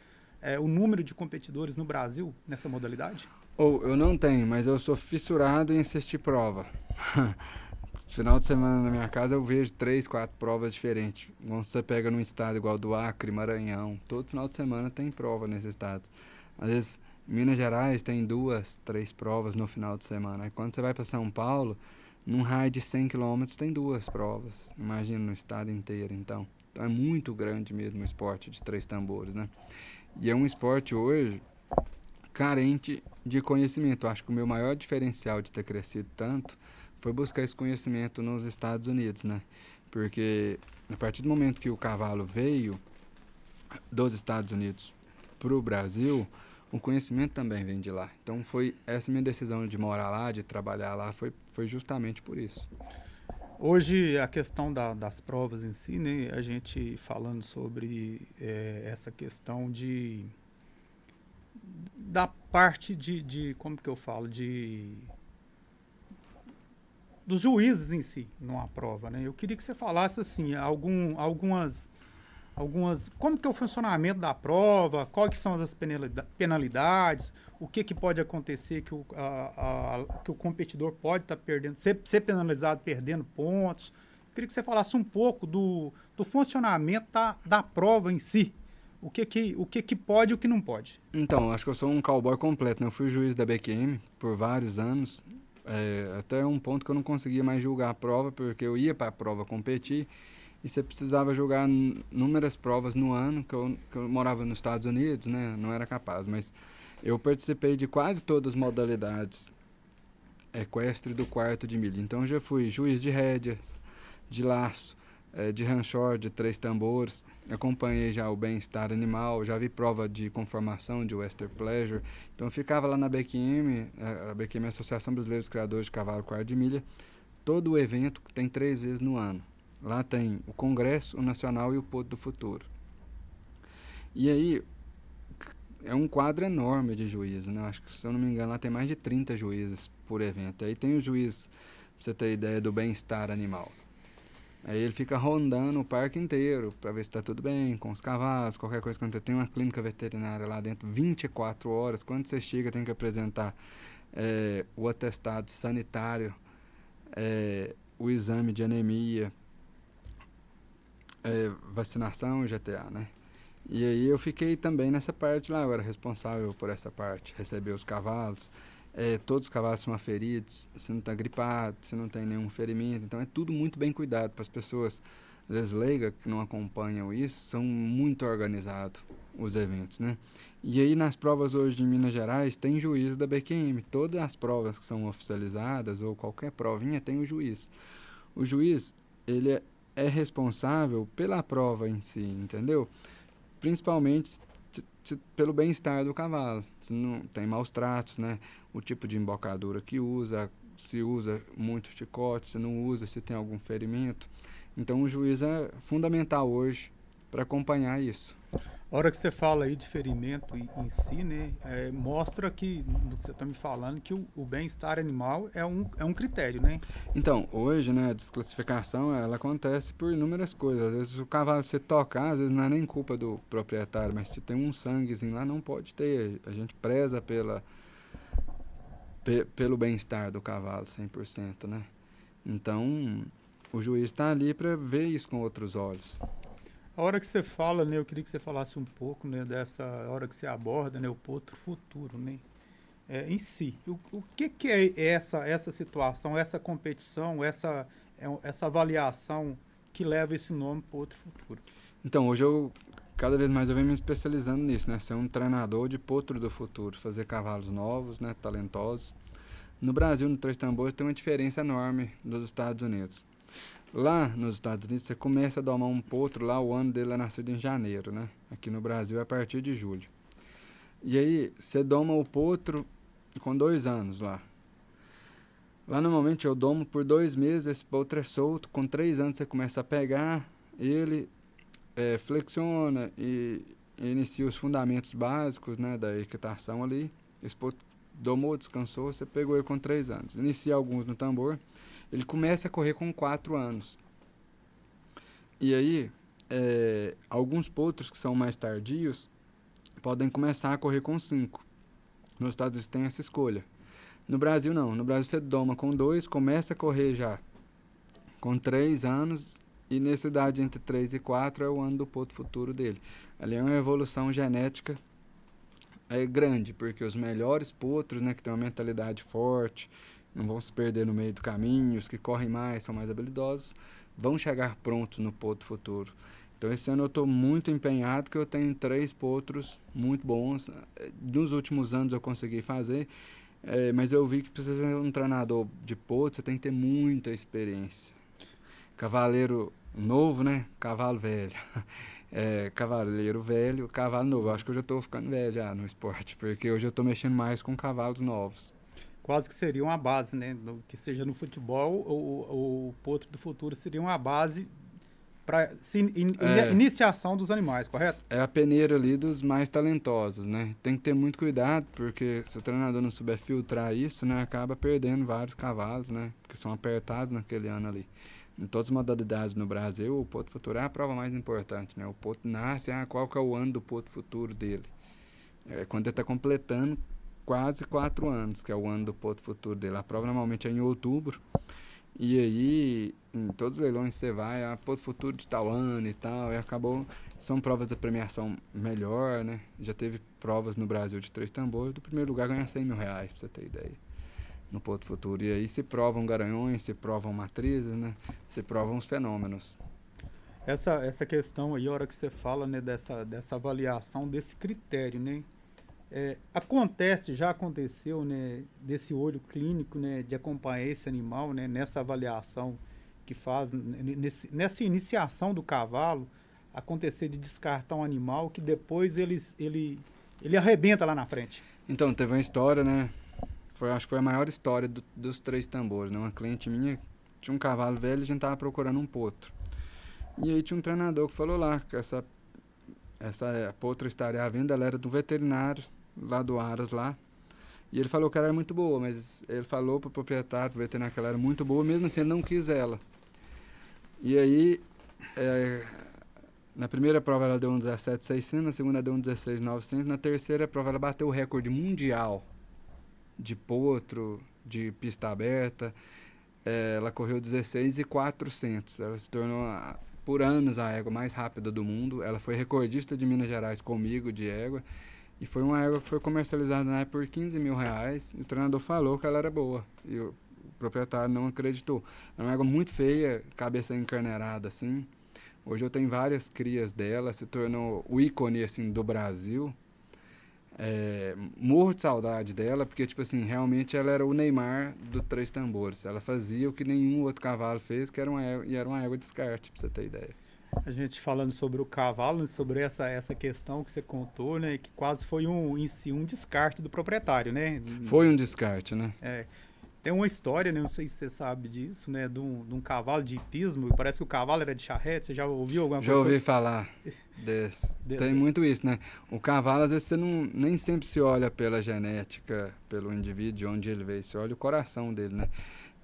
o número de competidores no Brasil nessa modalidade? Ou eu não tenho, mas eu sou fissurado em assistir prova. Final de semana na minha casa eu vejo 3, 4 provas diferentes. Quando você pega num estado igual do Acre, Maranhão, todo final de semana tem prova nesses estados. Às vezes, Minas Gerais tem 2, 3 provas no final de semana. Aí quando você vai para São Paulo, num raio de 100 quilômetros tem 2 provas. Imagina no estado inteiro, então. Então é muito grande mesmo o esporte de três tambores, né? E é um esporte hoje carente de conhecimento. Eu acho que o meu maior diferencial de ter crescido tanto foi buscar esse conhecimento nos Estados Unidos, né? Porque a partir do momento que o cavalo veio dos Estados Unidos para o Brasil, o conhecimento também vem de lá. Então foi essa minha decisão de morar lá, de trabalhar lá, foi justamente por isso. Hoje, a questão das provas em si, né? A gente falando sobre essa questão da parte como que eu falo, dos juízes em si, numa prova, né? Eu queria que você falasse, assim, como que é o funcionamento da prova, quais que são as penalidades, o que pode acontecer que o competidor pode estar perdendo, ser penalizado perdendo pontos. Eu queria que você falasse um pouco do funcionamento da prova em si. O que pode e o que não pode. Então, acho que eu sou um cowboy completo, né? Eu fui juiz da BQM por vários anos, até um ponto que eu não conseguia mais julgar a prova, porque eu ia para a prova competir e você precisava jogar inúmeras provas no ano, que eu morava nos Estados Unidos, né? Não era capaz, mas eu participei de quase todas as modalidades equestre do quarto de milha. Então já fui juiz de rédeas, de laço, de ranchor, de três tambores, acompanhei já o bem-estar animal, já vi prova de conformação de Western Pleasure. Então eu ficava lá na BQM, a BQM é a Associação Brasileira dos Criadores de Cavalo Quarto de Milha, todo o evento tem 3 vezes no ano. Lá tem o Congresso, o Nacional e o Porto do Futuro. E aí, é um quadro enorme de juízes, né? Acho que, se eu não me engano, lá tem mais de 30 juízes por evento. Aí tem o juiz, pra você ter ideia, do bem-estar animal. Aí ele fica rondando o parque inteiro para ver se está tudo bem com os cavalos, qualquer coisa. Quando você tem uma clínica veterinária lá dentro, 24 horas, quando você chega tem que apresentar o atestado sanitário, o exame de anemia, vacinação, GTA, né? E aí eu fiquei também nessa parte lá, eu era responsável por essa parte, receber os cavalos, todos os cavalos são aferidos, se não está gripado, se não tem nenhum ferimento, então é tudo muito bem cuidado para as pessoas, às vezes leigas, que não acompanham isso, são muito organizados os eventos, né? E aí nas provas hoje em Minas Gerais tem juiz da BQM, todas as provas que são oficializadas ou qualquer provinha tem o juiz. O juiz, ele é responsável pela prova em si, entendeu? Principalmente pelo bem-estar do cavalo. Se não tem maus tratos, né? O tipo de embocadura que usa, se usa muito chicote, se não usa, se tem algum ferimento. Então o juiz é fundamental hoje para acompanhar isso. A hora que você fala aí de ferimento em si, né, mostra que, do que você está me falando, que o bem-estar animal é um critério, né? Então, hoje, né, a desclassificação, ela acontece por inúmeras coisas. Às vezes o cavalo você tocar, às vezes não é nem culpa do proprietário, mas se tem um sanguezinho lá, não pode ter. A gente preza pelo bem-estar do cavalo, 100%, né? Então, o juiz está ali para ver isso com outros olhos. A hora que você fala, né, eu queria que você falasse um pouco, né, dessa hora que você aborda, né, o potro futuro, né, em si. O que é essa situação, essa competição, essa avaliação que leva esse nome potro futuro? Então, hoje cada vez mais eu venho me especializando nisso, né? Ser um treinador de potro do futuro, fazer cavalos novos, né, talentosos. No Brasil, no Três Tambores, tem uma diferença enorme dos Estados Unidos. Lá nos Estados Unidos, você começa a domar um potro, lá o ano dele é nascido em janeiro, né? Aqui no Brasil é a partir de julho. E aí, você doma o potro com 2 anos lá. Lá normalmente eu domo por 2 meses, esse potro é solto, com 3 anos você começa a pegar ele, flexiona e inicia os fundamentos básicos, né, da equitação ali. Esse potro domou, descansou, você pegou ele com 3 anos. Inicia alguns no tambor, ele começa a correr com 4 anos. E aí, alguns potros que são mais tardios podem começar a correr com 5. Nos Estados Unidos tem essa escolha. No Brasil não. No Brasil você doma com 2, começa a correr já com 3 anos e nessa idade entre 3 e 4 é o ano do potro futuro dele. Ali é uma evolução genética grande, porque os melhores potros, né, que têm uma mentalidade forte, não vão se perder no meio do caminho, os que correm mais, são mais habilidosos, vão chegar prontos no potro futuro. Então esse ano eu estou muito empenhado, que eu tenho 3 potros muito bons. Nos últimos anos eu consegui fazer, mas eu vi que precisa ser um treinador de potro, você tem que ter muita experiência. Cavaleiro novo, né? Cavalo velho. Cavaleiro velho, cavalo novo. Eu acho que eu já estou ficando velho já no esporte, porque hoje eu estou mexendo mais com cavalos novos. Quase que seria uma base, né? Que seja no futebol, o potro do futuro seria uma base para É, iniciação dos animais, correto? é a peneira ali dos mais talentosos, né? Tem que ter muito cuidado, porque se o treinador não souber filtrar isso, né, acaba perdendo vários cavalos, né? Que são apertados naquele ano ali. Em todas as modalidades no Brasil, o potro futuro é a prova mais importante, né? O potro nasce, qual que é o ano do potro futuro dele? É quando ele está completando quase 4 anos, que é o ano do potro futuro dele. A prova normalmente é em outubro. E aí, em todos os leilões você vai, potro futuro de tal ano e tal, e acabou. São provas da premiação melhor, né? Já teve provas no Brasil de 3 tambores, do primeiro lugar ganha R$ 100.000, pra você ter ideia, no potro futuro. E aí se provam garanhões, se provam matrizes, né? Se provam os fenômenos. Essa questão aí, a hora que você fala, né, dessa avaliação, desse critério, né? Acontece, já aconteceu, né, desse olho clínico, né, de acompanhar esse animal, né, nessa avaliação que faz, nessa iniciação do cavalo, acontecer de descartar um animal que depois ele arrebenta lá na frente. Então, teve uma história, né? Acho que foi a maior história dos 3 tambores, né? Uma cliente minha tinha um cavalo velho e a gente tava procurando um potro. E aí tinha um treinador que falou lá que essa potra estaria à venda, ela era do veterinário lá do Aras lá. E ele falou que ela era muito boa, mas ele falou pro proprietário, pro veterinário, que ela era muito boa, mesmo assim ele não quis ela. E aí, é, na primeira prova ela deu um 17.600, na segunda deu um 16.900, na terceira prova ela bateu o recorde mundial de potro, de pista aberta. Ela correu 16.400. Ela se tornou, por anos, a égua mais rápida do mundo. Ela foi recordista de Minas Gerais comigo de égua. E foi uma égua que foi comercializada na época por R$ 15.000. E o treinador falou que ela era boa. E o proprietário não acreditou. É uma égua muito feia, cabeça encarneirada, assim. Hoje eu tenho várias crias dela. Se tornou o ícone, assim, do Brasil. Morro de saudade dela, porque, tipo assim, realmente ela era o Neymar do Três Tambores. Ela fazia o que nenhum outro cavalo fez, que era e era uma égua de descarte, pra você ter ideia. A gente falando sobre o cavalo, né, sobre essa questão que você contou, né? Que quase foi em si um descarte do proprietário, né? Foi um descarte, né? É, tem uma história, né? Não sei se você sabe disso, né? De um cavalo de hipismo. Parece que o cavalo era de charrete. Você já ouviu alguma Já coisa ouvi sobre? falar desse. Tem De- muito isso, né? O cavalo, às vezes, você não, nem sempre se olha pela genética, pelo indivíduo, de onde ele veio. Você olha o coração dele, né?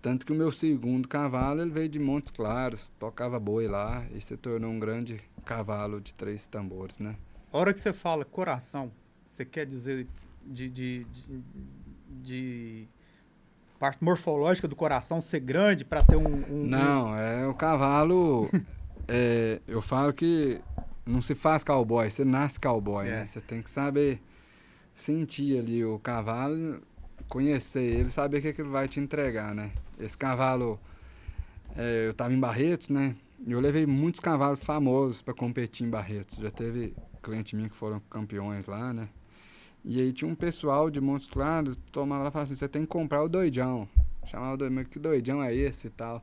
Tanto que o meu segundo cavalo, ele veio de Montes Claros, tocava boi lá e se tornou um grande cavalo de três tambores, né? A hora que você fala coração, você quer dizer de, de, de, de parte morfológica do coração ser grande para ter Não, é o cavalo. Eu falo que não se faz cowboy, você nasce cowboy, né? é, Você tem que saber sentir ali o cavalo, conhecer ele, saber o que, que ele vai te entregar, né? Esse cavalo, eu tava em Barretos, né? E eu levei muitos cavalos famosos para competir em Barretos. Já teve cliente minha que foram campeões lá, né? E aí tinha um pessoal de Montes Claros, tomava lá e falava assim, você tem que comprar o doidão. Chamava o doidão, mas que doidão é esse e tal.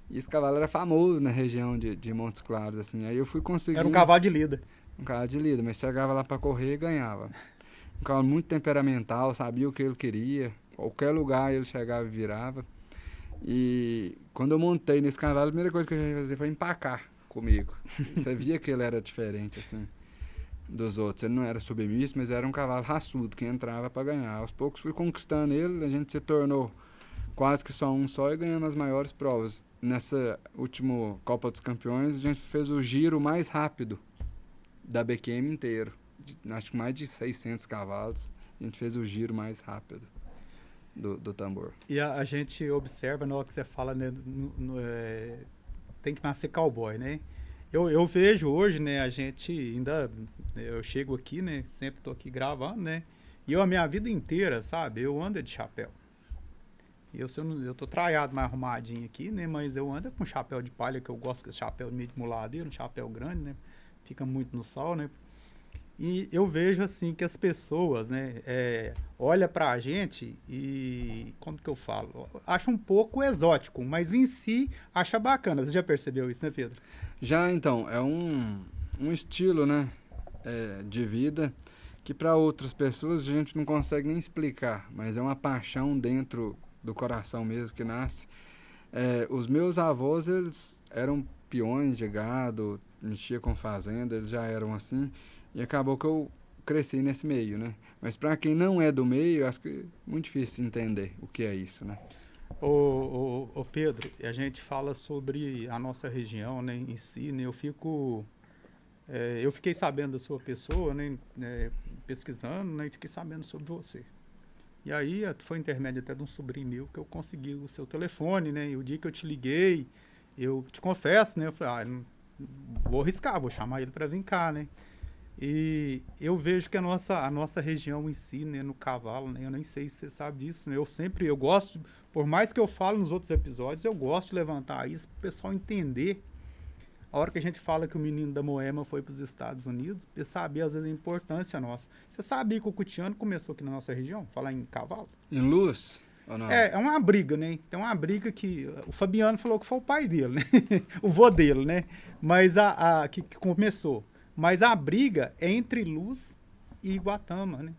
E esse cavalo era famoso na região de Montes Claros, assim. Aí eu fui era um conseguindo cavalo de lida. um cavalo de lida, mas chegava lá pra correr e ganhava. Um cavalo muito temperamental, sabia o que ele queria. Qualquer lugar ele chegava e virava. E quando eu montei nesse cavalo, a primeira coisa que eu ia fazer foi empacar comigo. Você via que ele era diferente, assim, dos outros. Ele não era submisso, mas era um cavalo raçudo, que entrava pra ganhar. Aos poucos fui conquistando ele, a gente se tornou quase que só um só e ganhando as maiores provas. Nessa última Copa dos Campeões, a gente fez o giro mais rápido da BQM inteiro. Acho que mais de 600 cavalos. A gente fez o giro mais rápido do tambor. E a gente observa na hora que você fala, né, tem que nascer cowboy, né? Eu vejo hoje, né, a gente ainda, eu chego aqui, né, sempre tô aqui gravando, né, e a minha vida inteira, sabe, eu ando de chapéu. Eu tô traiado mais arrumadinho aqui, né, mas eu ando com chapéu de palha, que eu gosto desse chapéu meio de muladeiro, um chapéu grande, né, fica muito no sol, né, e eu vejo assim que as pessoas, né, olha pra gente e como que eu falo? Acha um pouco exótico, mas em si acha bacana. Você já percebeu isso, né, Pedro? Já então, é um estilo, né, de vida que para outras pessoas a gente não consegue nem explicar, mas é uma paixão dentro do coração mesmo que nasce. Os meus avós, eles eram peões de gado, mexia com fazenda, eles já eram assim, e acabou que eu cresci nesse meio, né? Mas para quem não é do meio, acho que é muito difícil entender o que é isso, né? Ô Pedro, a gente fala sobre a nossa região, né, em si, né? Eu fiquei sabendo da sua pessoa, né, pesquisando, né, e fiquei sabendo sobre você. E aí foi intermédio até de um sobrinho meu que eu consegui o seu telefone, né? E o dia que eu te liguei, eu te confesso, né? Eu falei, não, vou arriscar, vou chamar ele para vir cá, né? E eu vejo que a nossa região em si, né, no cavalo, né, eu nem sei se você sabe disso, né? Eu gosto, por mais que eu falo nos outros episódios, eu gosto de levantar isso para o pessoal entender. A hora que a gente fala que o menino da Moema foi para os Estados Unidos, você sabia às vezes a importância nossa. Você sabia que o Cutiano começou aqui na nossa região, falar em cavalo? Em luz ou não? É uma briga, né? Tem uma briga que o Fabiano falou que foi o pai dele, né? O vô dele, né? Mas que começou. Mas a briga é entre Luz e Iguatama, né?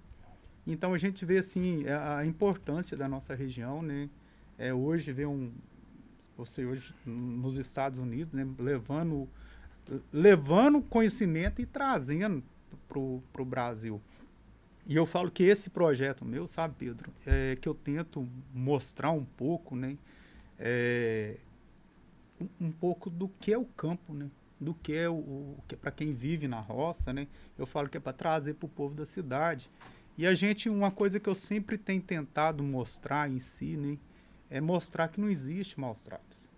Então a gente vê assim a importância da nossa região, né? Hoje você hoje nos Estados Unidos, né? Levando conhecimento e trazendo pro Brasil. E eu falo que esse projeto meu, sabe, Pedro, é que eu tento mostrar um pouco, né, é, um pouco do que é o campo, né, do que é o que é para quem vive na roça, né. Eu falo que é para trazer para o povo da cidade. E a gente, uma coisa que eu sempre tenho tentado mostrar em si, né, é mostrar que não existe maus tratos,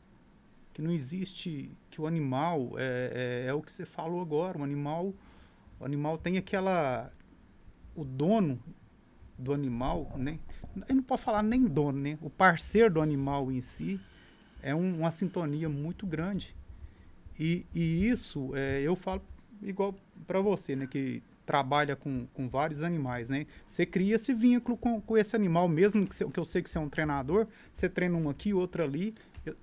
que não existe, que o animal é o que você falou agora, o animal tem aquela, o dono do animal, né? Ele não pode falar nem dono, né? O parceiro do animal em si é uma sintonia muito grande. E isso, eu falo igual para você, né? Que trabalha com vários animais, né? Você cria esse vínculo com esse animal, mesmo que eu sei que você é um treinador, você treina um aqui, outro ali.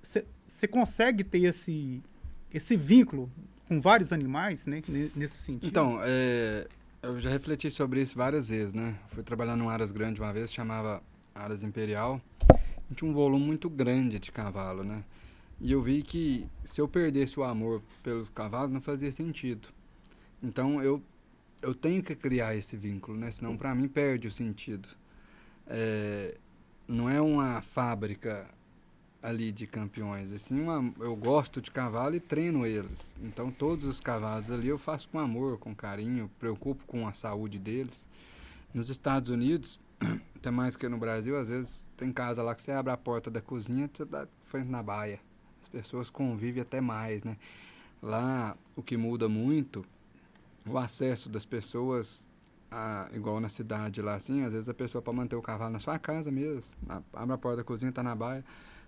Você consegue ter esse vínculo com vários animais, né? Nesse sentido. Então, eu já refleti sobre isso várias vezes, né? Fui trabalhar num Aras Grande uma vez, chamava Aras Imperial. Tinha um volume muito grande de cavalo, né? E eu vi que se eu perdesse o amor pelos cavalos, não fazia sentido. Então, eu tenho que criar esse vínculo, né? Senão, para mim, perde o sentido. É, não é uma fábrica ali de campeões, assim, eu gosto de cavalo e treino eles. Então, todos os cavalos ali eu faço com amor, com carinho, preocupo com a saúde deles. Nos Estados Unidos, até mais que no Brasil, às vezes tem casa lá que você abre a porta da cozinha e você dá frente na baia. As pessoas convivem até mais, né? Lá, o que muda muito, o acesso das pessoas, igual na cidade lá, assim, às vezes a pessoa pode manter o cavalo na sua casa mesmo, abre a porta da cozinha, tá na baia,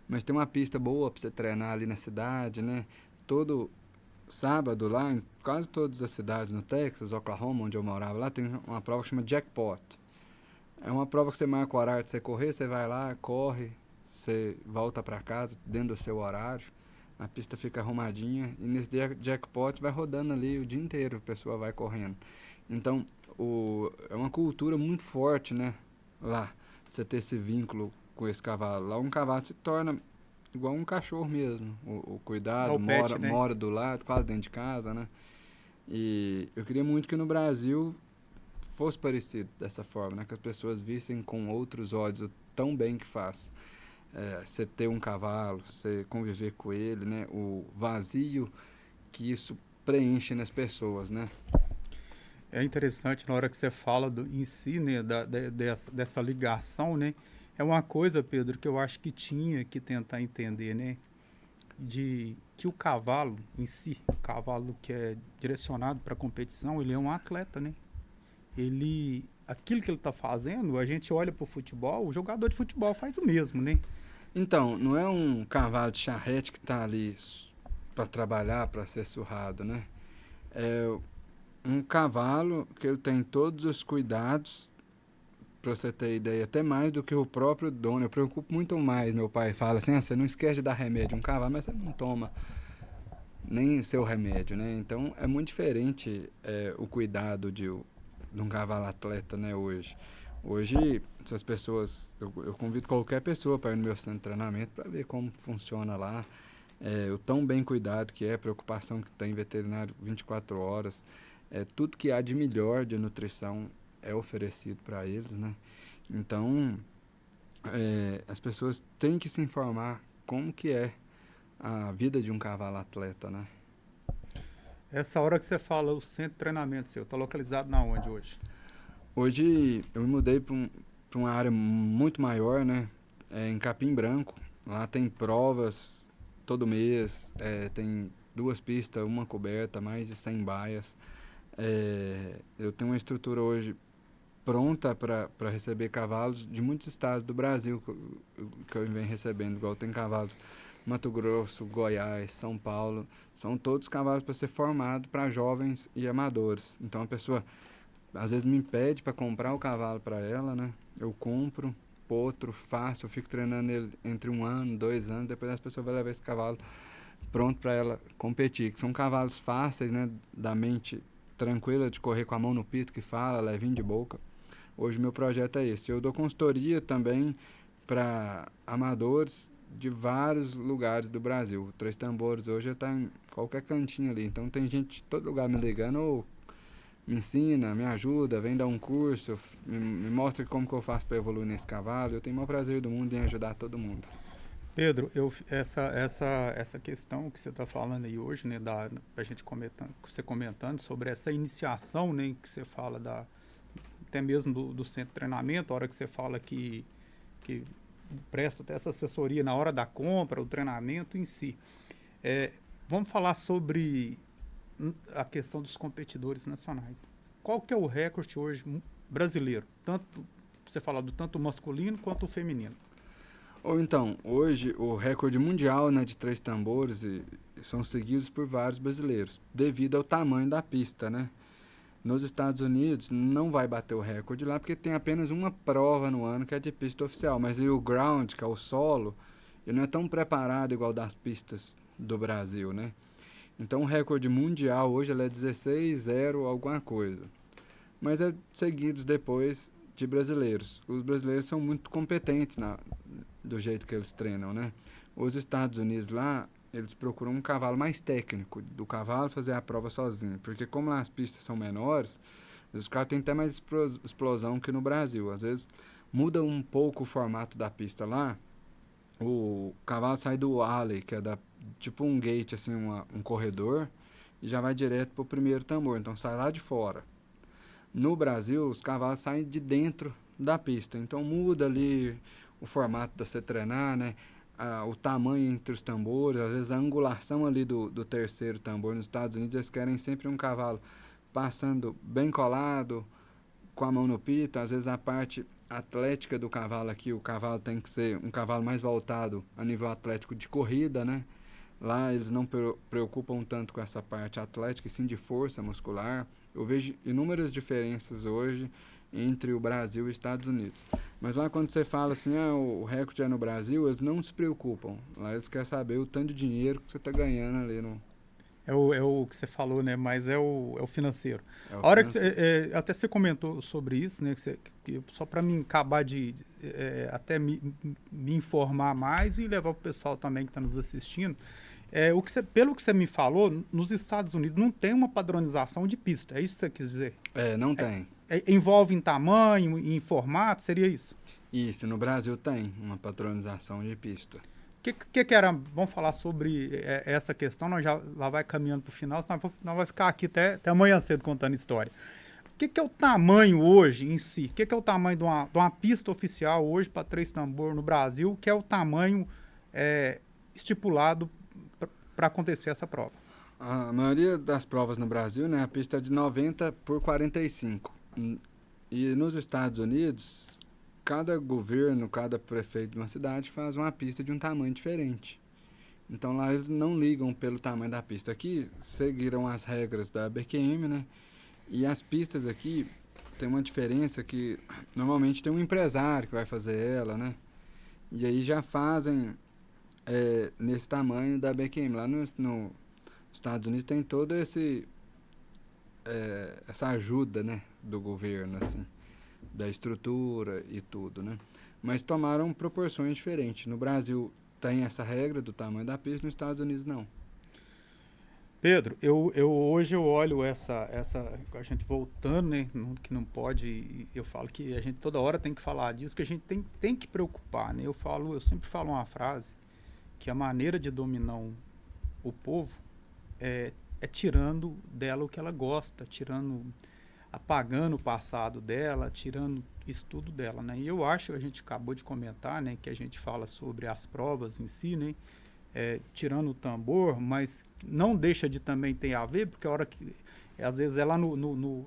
mas tem uma pista boa para você treinar ali na cidade, né? Todo sábado lá, em quase todas as cidades no Texas, Oklahoma, onde eu morava, lá tem uma prova que chama Jackpot. É uma prova que você marca o horário de você correr, você vai lá, corre, você volta para casa dentro do seu horário, a pista fica arrumadinha e nesse jackpot vai rodando ali o dia inteiro, a pessoa vai correndo. Então, é uma cultura muito forte, né? Lá, você ter esse vínculo com esse cavalo. Lá um cavalo se torna igual um cachorro mesmo. O É cuidado, o mora, pet, né? mora do lado, quase dentro de casa, né? E eu queria muito que no Brasil fosse parecido dessa forma, né? Que as pessoas vissem com outros olhos o tão bem que faz. Você ter um cavalo, você conviver com ele, né? O vazio que isso preenche nas pessoas, né? É interessante na hora que você fala em si, né, dessa ligação, né? É uma coisa, Pedro, que eu acho que tinha que tentar entender, né? De que o cavalo em si, o cavalo que é direcionado para competição, ele é um atleta, né? Aquilo que ele está fazendo, a gente olha para o futebol, o jogador de futebol faz o mesmo, né? Então, não é um cavalo de charrete que está ali para trabalhar, para ser surrado, né? É um cavalo que ele tem todos os cuidados, para você ter ideia, até mais do que o próprio dono. Eu preocupo muito mais. Meu pai fala assim: você não esquece de dar remédio a um cavalo, mas você não toma nem seu remédio, né? Então é muito diferente o cuidado de um cavalo atleta, né? Hoje, se as pessoas, eu convido qualquer pessoa para ir no meu centro de treinamento para ver como funciona lá, o tão bem cuidado que é, a preocupação que tem veterinário 24 horas, tudo que há de melhor de nutrição é oferecido para eles, né? Então, as pessoas têm que se informar como que é a vida de um cavalo atleta, né? Essa hora que você fala, o centro de treinamento seu, está localizado na onde hoje? Hoje eu me mudei para uma área muito maior, né? Em Capim Branco. Lá tem provas todo mês, tem duas pistas, uma coberta, mais de 100 baias. Eu tenho uma estrutura hoje pronta para receber cavalos de muitos estados do Brasil que eu venho recebendo, igual tem cavalos Mato Grosso, Goiás, São Paulo, são todos cavalos para ser formado para jovens e amadores. Então a pessoa às vezes me pede para comprar o cavalo para ela, né? Eu compro, potro, faço, eu fico treinando ele entre 1 ano, 2 anos, depois as pessoas vão levar esse cavalo pronto para ela competir. Que são cavalos fáceis, né? Da mente tranquila de correr com a mão no pito que fala, levinho de boca. Hoje meu projeto é esse. Eu dou consultoria também para amadores de vários lugares do Brasil. O Três Tambores hoje está em qualquer cantinho ali. Então tem gente de todo lugar me ligando, ou me ensina, me ajuda, vem dar um curso, me mostra como que eu faço para evoluir nesse cavalo. Eu tenho o maior prazer do mundo em ajudar todo mundo. Pedro, essa questão que você está falando aí hoje, né, a gente comentando, você comentando sobre essa iniciação, né, que você fala até mesmo do centro de treinamento, a hora que você fala que presta até essa assessoria na hora da compra, o treinamento em si. É, vamos falar sobre a questão dos competidores nacionais. Qual que é o recorde hoje brasileiro? Tanto você fala do tanto masculino quanto o feminino. Ou então, hoje o recorde mundial, né, de 3 tambores são seguidos por vários brasileiros, devido ao tamanho da pista, né? Nos Estados Unidos não vai bater o recorde lá porque tem apenas uma prova no ano que é de pista oficial, mas aí o ground, que é o solo, ele não é tão preparado igual das pistas do Brasil, né? Então o recorde mundial hoje ele é 16,0 alguma coisa. Mas é seguidos depois de brasileiros. Os brasileiros são muito competentes do jeito que eles treinam, né? Os Estados Unidos lá, eles procuram um cavalo mais técnico, do cavalo fazer a prova sozinho, porque como lá as pistas são menores, os caras têm até mais explosão que no Brasil. Às vezes muda um pouco o formato da pista lá, o cavalo sai do alley, que é tipo um gate, assim, um corredor, e já vai direto pro primeiro tambor, então sai lá de fora. No Brasil, os cavalos saem de dentro da pista, então muda ali o formato de você treinar, né? O tamanho entre os tambores, às vezes a angulação ali do terceiro tambor. Nos Estados Unidos, eles querem sempre um cavalo passando bem colado, com a mão no pito, às vezes a parte atlética do cavalo aqui, o cavalo tem que ser um cavalo mais voltado a nível atlético de corrida, né? Lá eles não preocupam tanto com essa parte atlética, e sim de força muscular. Eu vejo inúmeras diferenças hoje entre o Brasil e os Estados Unidos. Mas lá quando você fala assim, o recorde é no Brasil, eles não se preocupam. Lá eles querem saber o tanto de dinheiro que você está ganhando ali no... É o que você falou, né? Mas é o financeiro. É o A hora que financeiro. até você comentou sobre isso, né? Só para mim acabar de até me informar mais e levar o pessoal também que está nos assistindo. Pelo que você me falou, nos Estados Unidos não tem uma padronização de pista. É isso que você quis dizer? Não tem. Envolve em tamanho, em formato, seria isso? Isso, no Brasil tem uma patronização de pista. Que era? Vamos falar sobre essa questão, nós já lá vai caminhando para o final, senão nós vai ficar aqui até amanhã cedo contando história. O que é o tamanho hoje em si? O que é o tamanho de uma pista oficial hoje para 3 tambor no Brasil, que é o tamanho estipulado para acontecer essa prova? A maioria das provas no Brasil, né, a pista é de 90 por 45. E nos Estados Unidos, cada governo, cada prefeito de uma cidade faz uma pista de um tamanho diferente. Então lá eles não ligam pelo tamanho da pista. Aqui seguiram as regras da BQM, né? E as pistas aqui tem uma diferença que normalmente tem um empresário que vai fazer ela, né? E aí já fazem nesse tamanho da BQM. Lá no Estados Unidos tem todo essa ajuda, né, do governo, assim, da estrutura e tudo, né? Mas tomaram proporções diferentes. No Brasil tem essa regra do tamanho da pista, nos Estados Unidos não. Pedro, hoje eu olho a gente voltando, né, que não pode, eu falo que a gente toda hora tem que falar disso, que a gente tem que preocupar, né? Eu sempre falo uma frase, que a maneira de dominar o povo é tirando dela o que ela gosta, apagando o passado dela, tirando isso tudo dela, né? E eu acho, a gente acabou de comentar, né, que a gente fala sobre as provas em si, né? Tirando o tambor, mas não deixa de também ter a ver, porque a hora que às vezes é lá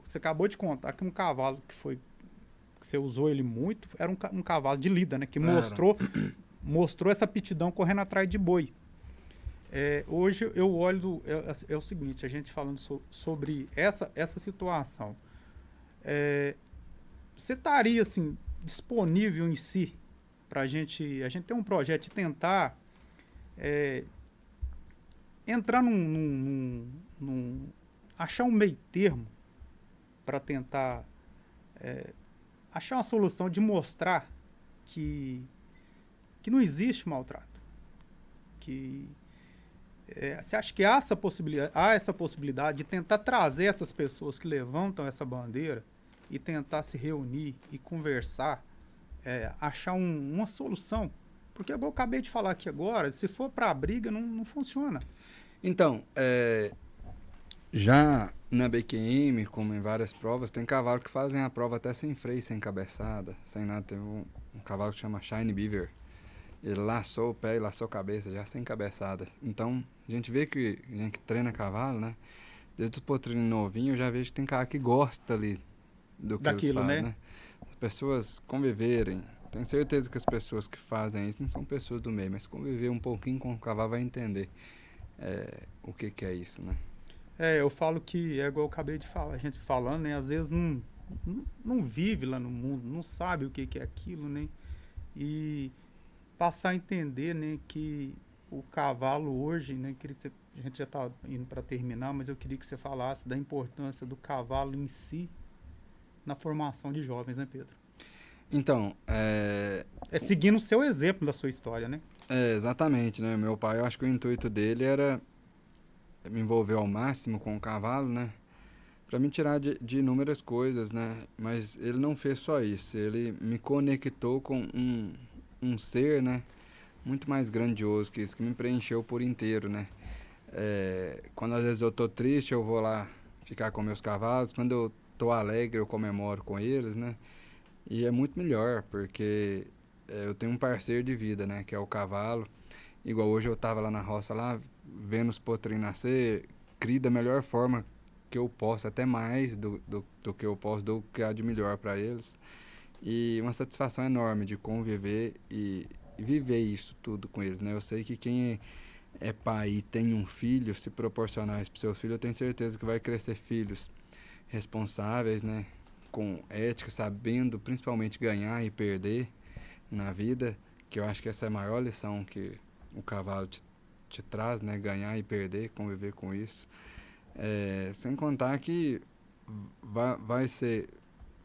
você acabou de contar que um cavalo que você usou ele muito, era um cavalo de lida, né? Que Era. mostrou essa aptidão correndo atrás de boi. Hoje eu olho, o seguinte, a gente falando sobre essa situação. Você estaria assim, disponível em si para a gente ter um projeto de tentar entrar achar um meio termo para tentar achar uma solução de mostrar que não existe maltrato, que Você acha que há essa possibilidade de tentar trazer essas pessoas que levantam essa bandeira e tentar se reunir e conversar, achar uma solução? Porque igual eu acabei de falar aqui agora, se for para a briga, não funciona. Então, já na BQM, como em várias provas, tem cavalo que fazem a prova até sem freio, sem cabeçada, sem nada. Tem um cavalo que chama Shine Beaver. Ele laçou o pé e laçou a cabeça, já sem cabeçada. Então, a gente vê que a gente que treina cavalo, né? Desde o potrinho novinho, eu já vejo que tem cara que gosta ali do que eles Daquilo, fazem, né? né? As pessoas conviverem. Tenho certeza que as pessoas que fazem isso não são pessoas do meio, mas conviver um pouquinho com o cavalo vai entender o que, que é isso, né? Eu falo que é igual eu acabei de falar, a gente falando, né? Às vezes não vive lá no mundo, não sabe o que, que é aquilo, né? E passar a entender, né, que o cavalo hoje, né, queria que a gente já está indo para terminar, mas eu queria que você falasse da importância do cavalo em si na formação de jovens, né, Pedro? Então, Seguindo o seu exemplo da sua história, né? exatamente, né? Meu pai, eu acho que o intuito dele era me envolver ao máximo com o cavalo, né? Para me tirar de inúmeras coisas, né? Mas ele não fez só isso, ele me conectou com um ser, né? Muito mais grandioso que isso, que me preencheu por inteiro, né? Quando às vezes eu tô triste, eu vou lá ficar com meus cavalos. Quando eu tô alegre, eu comemoro com eles, né? E é muito melhor, porque eu tenho um parceiro de vida, né? Que é o cavalo. Igual hoje eu tava lá na roça, lá, vendo os potrinhos nascer, crio da melhor forma que eu posso, até mais do que eu posso, do que há de melhor para eles. E uma satisfação enorme de conviver e viver isso tudo com eles, né? Eu sei que quem é pai e tem um filho, se proporcionar isso pro seu filho, eu tenho certeza que vai crescer filhos responsáveis, né? Com ética, sabendo principalmente ganhar e perder na vida, que eu acho que essa é a maior lição que o cavalo te traz, né? Ganhar e perder, conviver com isso. Sem contar que vai ser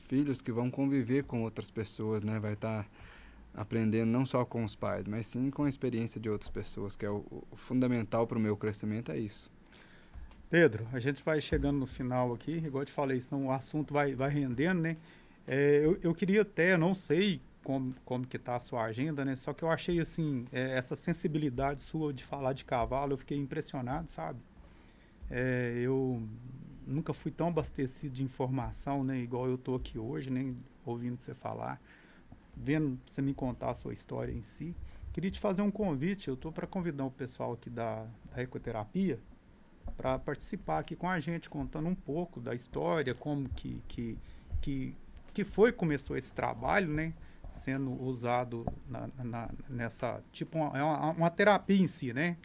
filhos que vão conviver com outras pessoas, né? Vai estar aprendendo não só com os pais, mas sim com a experiência de outras pessoas, que é o fundamental para o meu crescimento, é isso. Pedro, a gente vai chegando no final aqui, igual eu te falei, o assunto vai rendendo, né? Eu queria até, não sei como que tá a sua agenda, né? Só que eu achei, assim, essa sensibilidade sua de falar de cavalo, eu fiquei impressionado, sabe? Eu nunca fui tão abastecido de informação, né? Igual eu tô aqui hoje, né? Ouvindo você falar, vendo você me contar a sua história em si. Queria te fazer um convite, eu tô para convidar o pessoal aqui da ecoterapia para participar aqui com a gente, contando um pouco da história, como que, que foi começou esse trabalho, né? Sendo usado nessa, tipo, uma terapia em si, né?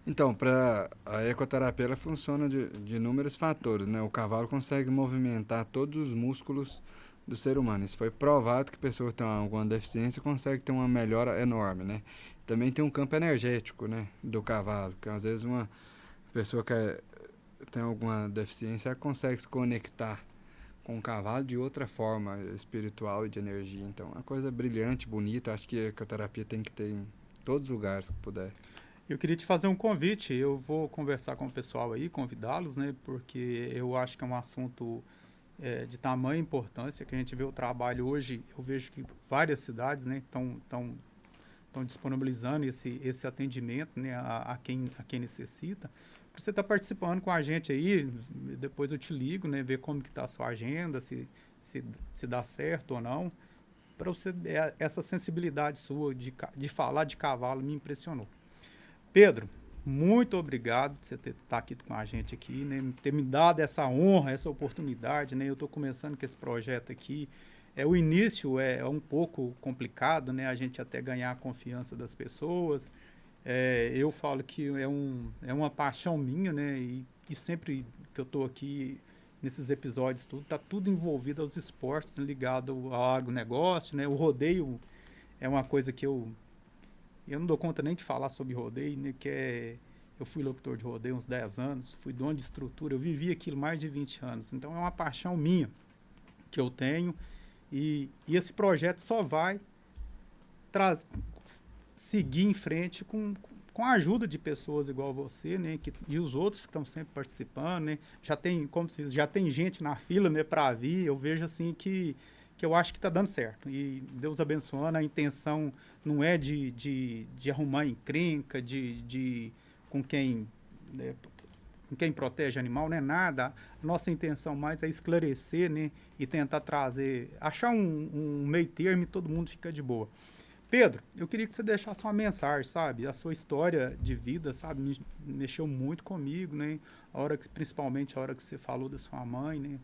Então, para a ecoterapia, ela funciona de inúmeros fatores, né? O cavalo consegue movimentar todos os músculos do ser humano. Isso foi provado que pessoas que têm alguma deficiência conseguem ter uma melhora enorme, né? Também tem um campo energético, né, do cavalo, que às vezes uma pessoa que tem alguma deficiência consegue se conectar com o cavalo de outra forma, espiritual e de energia. Então, é uma coisa brilhante, bonita. Acho que a ecoterapia tem que ter em todos os lugares que puder. Eu queria te fazer um convite. Eu vou conversar com o pessoal aí, convidá-los, né? Porque eu acho que é um assunto de tamanha importância, que a gente vê o trabalho hoje. Eu vejo que várias cidades, né, estão disponibilizando esse atendimento, né, a quem necessita. Você está participando com a gente aí, depois eu te ligo, né, ver como que está a sua agenda, se dá certo ou não. Para você, essa sensibilidade sua de falar de cavalo me impressionou. Pedro, muito obrigado por você estar aqui com a gente aqui, né? Ter me dado essa honra, essa oportunidade, né? Eu estou começando com esse projeto aqui. O início é um pouco complicado, né? A gente até ganhar a confiança das pessoas. Eu falo que é uma paixão minha, né? E sempre que eu estou aqui nesses episódios, tá tudo envolvido aos esportes, né? Ligado ao agronegócio, né? O rodeio é uma coisa que eu não dou conta nem de falar sobre rodeio, né? Eu fui locutor de rodeio uns 10 anos, fui dono de estrutura, eu vivi aquilo mais de 20 anos. Então é uma paixão minha que eu tenho e esse projeto só vai seguir em frente com a ajuda de pessoas igual você, né, e os outros que estão sempre participando, né, já tem, como se diz, já tem gente na fila, né, para vir, eu vejo assim que eu acho que está dando certo. E Deus abençoando, a intenção não é de arrumar encrenca, com quem, né, com quem protege animal, não é nada. A nossa intenção mais é esclarecer, né, e tentar trazer, achar um meio termo e todo mundo fica de boa. Pedro, eu queria que você deixasse uma mensagem, sabe? A sua história de vida, sabe, mexeu muito comigo, né? Principalmente a hora que você falou da sua mãe, né?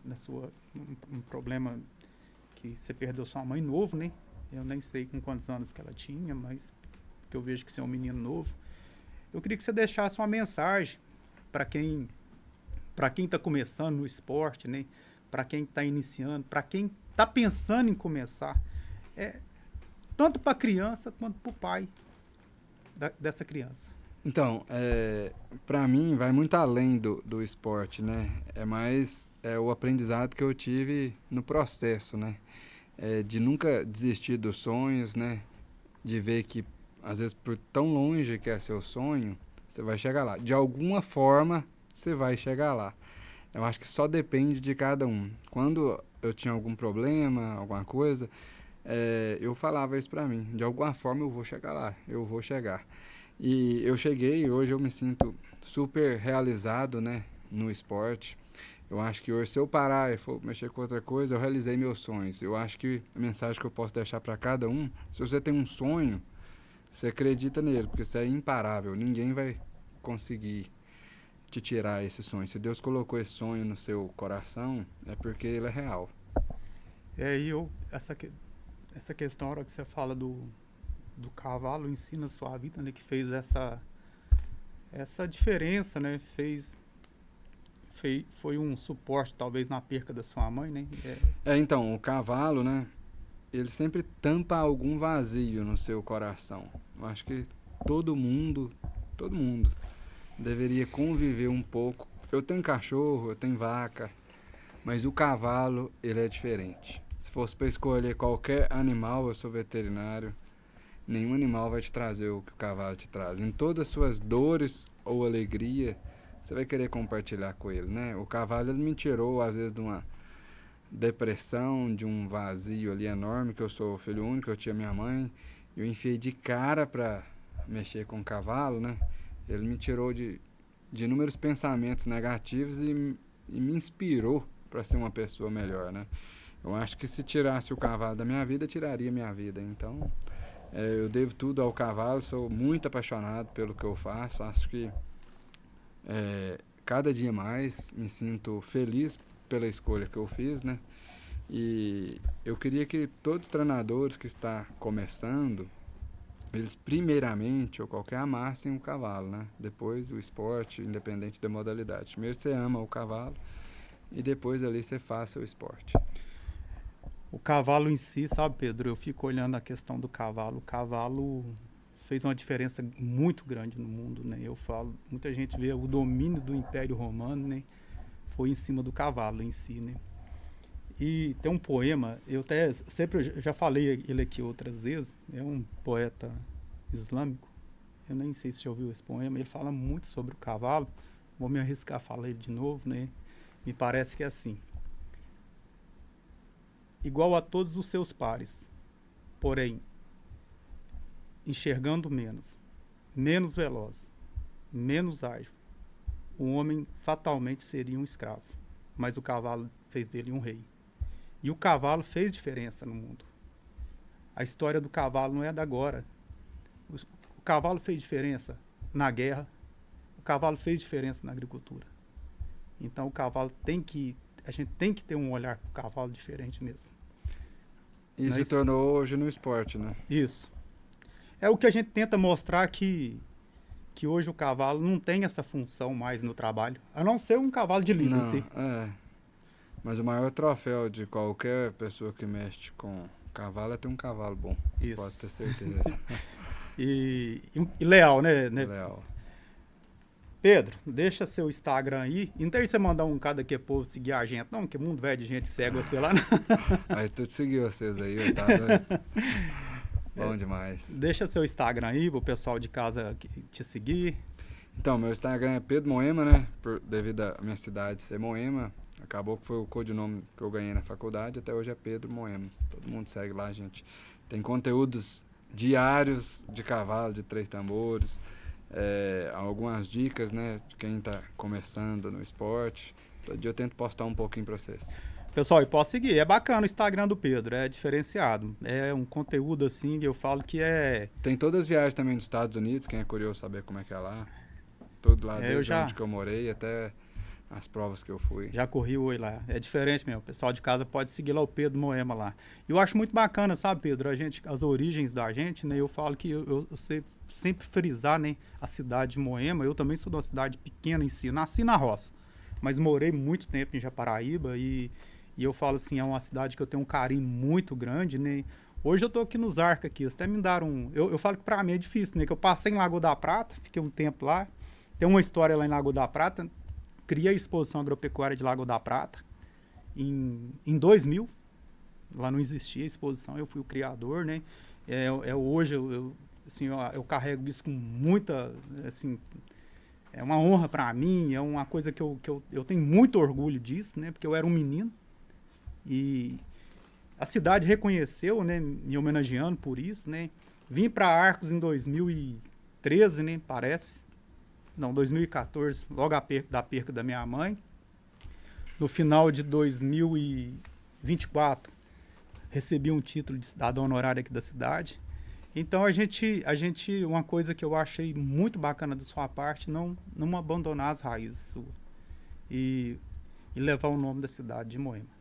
Um problema que você perdeu sua mãe novo, né? Eu nem sei com quantos anos que ela tinha, mas que eu vejo que você é um menino novo. Eu queria que você deixasse uma mensagem para quem está começando no esporte, né? Para quem está iniciando, para quem está pensando em começar. É, tanto para a criança quanto para o pai dessa criança. Então, para mim, vai muito além do esporte, né? É mais o aprendizado que eu tive no processo, né? De nunca desistir dos sonhos, né? De ver que, às vezes, por tão longe que é seu sonho, você vai chegar lá. De alguma forma, você vai chegar lá. Eu acho que só depende de cada um. Quando eu tinha algum problema, alguma coisa, eu falava isso pra mim. De alguma forma eu vou chegar lá, eu vou chegar. E eu cheguei, hoje eu me sinto super realizado, né, no esporte. Eu acho que hoje, se eu parar e for mexer com outra coisa, eu realizei meus sonhos. Eu acho que a mensagem que eu posso deixar para cada um, se você tem um sonho, você acredita nele, porque você é imparável. Ninguém vai conseguir te tirar esse sonho. Se Deus colocou esse sonho no seu coração, é porque ele é real. Essa questão, a hora que você fala do cavalo em si na sua vida, né, que fez essa diferença, né, foi um suporte talvez na perca da sua mãe, né? Então, o cavalo, né, ele sempre tampa algum vazio no seu coração. Eu acho que todo mundo deveria conviver um pouco. Eu tenho cachorro, eu tenho vaca, mas o cavalo, ele é diferente. Se fosse para escolher qualquer animal, eu sou veterinário, nenhum animal vai te trazer o que o cavalo te traz. Em todas as suas dores ou alegria, você vai querer compartilhar com ele, né? O cavalo, ele me tirou, às vezes, de uma depressão, de um vazio ali enorme, que eu sou filho único, eu tinha minha mãe, eu enfiei de cara para mexer com o cavalo, né? Ele me tirou de inúmeros pensamentos negativos e me inspirou para ser uma pessoa melhor, né? Eu acho que se tirasse o cavalo da minha vida, tiraria minha vida. Então, eu devo tudo ao cavalo, sou muito apaixonado pelo que eu faço. Acho que cada dia mais me sinto feliz pela escolha que eu fiz, né? E eu queria que todos os treinadores que estão começando, eles primeiramente, ou qualquer, amassem o cavalo, né? Depois o esporte, independente da modalidade. Primeiro você ama o cavalo e depois ali você faça o esporte. O cavalo em si, sabe, Pedro, eu fico olhando a questão do cavalo. O cavalo fez uma diferença muito grande no mundo, né? Eu falo, muita gente vê o domínio do Império Romano, né? Foi em cima do cavalo em si, né? E tem um poema, eu até sempre já falei ele aqui outras vezes, é um poeta islâmico, eu nem sei se você já ouviu esse poema, ele fala muito sobre o cavalo, vou me arriscar a falar ele de novo, né? Me parece que é assim: igual a todos os seus pares, porém, enxergando menos veloz, menos ágil, o homem fatalmente seria um escravo, mas o cavalo fez dele um rei. E o cavalo fez diferença no mundo. A história do cavalo não é da agora. O cavalo fez diferença na guerra, o cavalo fez diferença na agricultura. Então a gente tem que ter um olhar para o cavalo diferente mesmo. E se tornou hoje no esporte, né? Isso. É o que a gente tenta mostrar que hoje o cavalo não tem essa função mais no trabalho, a não ser um cavalo de lida em si. Mas o maior troféu de qualquer pessoa que mexe com cavalo é ter um cavalo bom. Isso. Pode ter certeza. e leal, né? Leal. Pedro, deixa seu Instagram aí. Não tem você mandar um cara que é povo seguir a gente, não, que mundo velho de gente cega você lá. Aí tu seguiu vocês aí, tá doido? Bom demais. Deixa seu Instagram aí pro pessoal de casa te seguir. Então, meu Instagram é Pedro Moema, né? Devido à minha cidade ser Moema, acabou que foi o codinome que eu ganhei na faculdade, até hoje é Pedro Moema. Todo mundo segue lá, gente. Tem conteúdos diários de cavalo, de 3 tambores, algumas dicas, né? De quem tá começando no esporte. Todo dia eu tento postar um pouquinho pra vocês. Pessoal, e posso seguir. É bacana o Instagram do Pedro, é diferenciado. É um conteúdo assim que eu falo que é... Tem todas as viagens também dos Estados Unidos, quem é curioso saber como é que é lá. Tudo lá, desde onde que eu morei até as provas que eu fui. Já corri o oi lá. É diferente mesmo. O pessoal de casa pode seguir lá o Pedro Moema lá. E eu acho muito bacana, sabe, Pedro? As origens da gente, né? Eu falo que eu sei sempre frisar, né? A cidade de Moema. Eu também sou de uma cidade pequena em si. Nasci na roça, mas morei muito tempo em Japaraíba e eu falo assim, é uma cidade que eu tenho um carinho muito grande, né? Hoje eu tô aqui nos Arcos aqui, eles até me deram um... Eu falo que pra mim é difícil, né? Que eu passei em Lagoa da Prata, fiquei um tempo lá. Tem uma história lá em Lagoa da Prata, criei a exposição agropecuária de Lagoa da Prata em 2000. Lá não existia a exposição, eu fui o criador, né? Hoje eu carrego isso com muita... Assim, é uma honra pra mim, é uma coisa que eu tenho muito orgulho disso, né? Porque eu era um menino. E a cidade reconheceu, né, me homenageando por isso, né? Vim para Arcos em 2013, né, parece. Não, 2014, logo da perca da minha mãe. No final de 2024, recebi um título de cidadão honorário aqui da cidade. Então uma coisa que eu achei muito bacana da sua parte, não abandonar as raízes suas e levar o nome da cidade de Moema.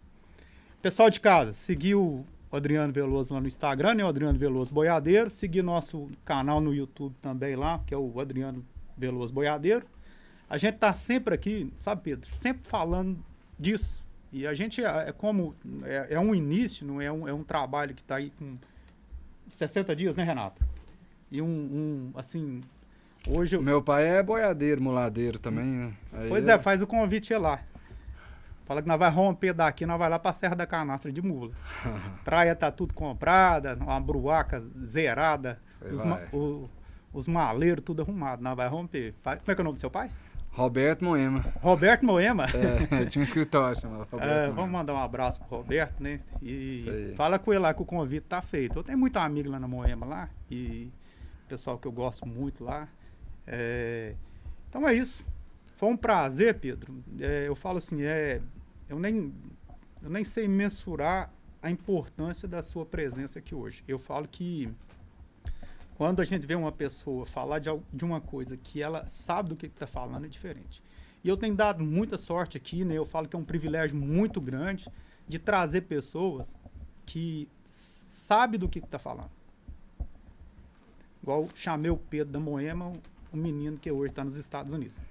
Pessoal de casa, seguir o Adriano Veloso lá no Instagram, né? O Adriano Veloso Boiadeiro. Seguir nosso canal no YouTube também lá, que é o Adriano Veloso Boiadeiro. A gente tá sempre aqui, sabe, Pedro? Sempre falando disso. E a gente é um início, não é um trabalho que tá aí com 60 dias, né, Renato? E assim, hoje... Meu pai é boiadeiro, muladeiro também, né? Aí Pois faz o convite lá. Fala que nós vai romper daqui, nós vai lá pra Serra da Canastra de mula. Praia tá tudo comprada, uma bruaca zerada, os maleiros tudo arrumado, nós vai romper. Como é que é o nome do seu pai? Roberto Moema. Roberto Moema? Tinha um escritório chamado Roberto vamos mandar um abraço pro Roberto, né? E fala com ele lá que o convite tá feito. Eu tenho muito amigo lá na Moema lá, e pessoal que eu gosto muito lá. Então é isso. Foi um prazer, Pedro. Eu falo assim, eu nem sei mensurar a importância da sua presença aqui hoje. Eu falo que quando a gente vê uma pessoa falar de uma coisa que ela sabe do que está falando, é diferente. E eu tenho dado muita sorte aqui, né? Eu falo que é um privilégio muito grande de trazer pessoas que sabem do que está falando. Igual chamei o Pedro da Moema, um menino que hoje está nos Estados Unidos.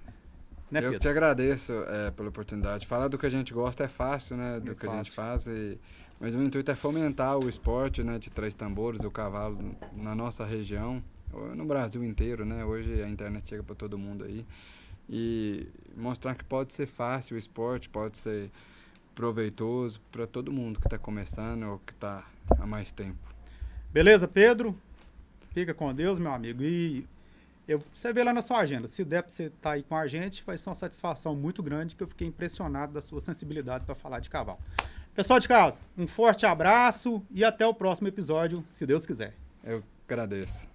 Né, eu Pedro? que te agradeço pela oportunidade. Falar do que a gente gosta é fácil, né? Do que a gente faz. Mas o intuito é fomentar o esporte, né? De 3 tambores, o cavalo na nossa região, no Brasil inteiro, né? Hoje a internet chega para todo mundo aí. E mostrar que pode ser fácil o esporte, pode ser proveitoso para todo mundo que está começando ou que está há mais tempo. Beleza, Pedro? Fica com Deus, meu amigo. E você vê lá na sua agenda. Se der para você estar aí com a gente, vai ser uma satisfação muito grande, que eu fiquei impressionado da sua sensibilidade para falar de cavalo. Pessoal de casa, um forte abraço e até o próximo episódio, se Deus quiser. Eu agradeço.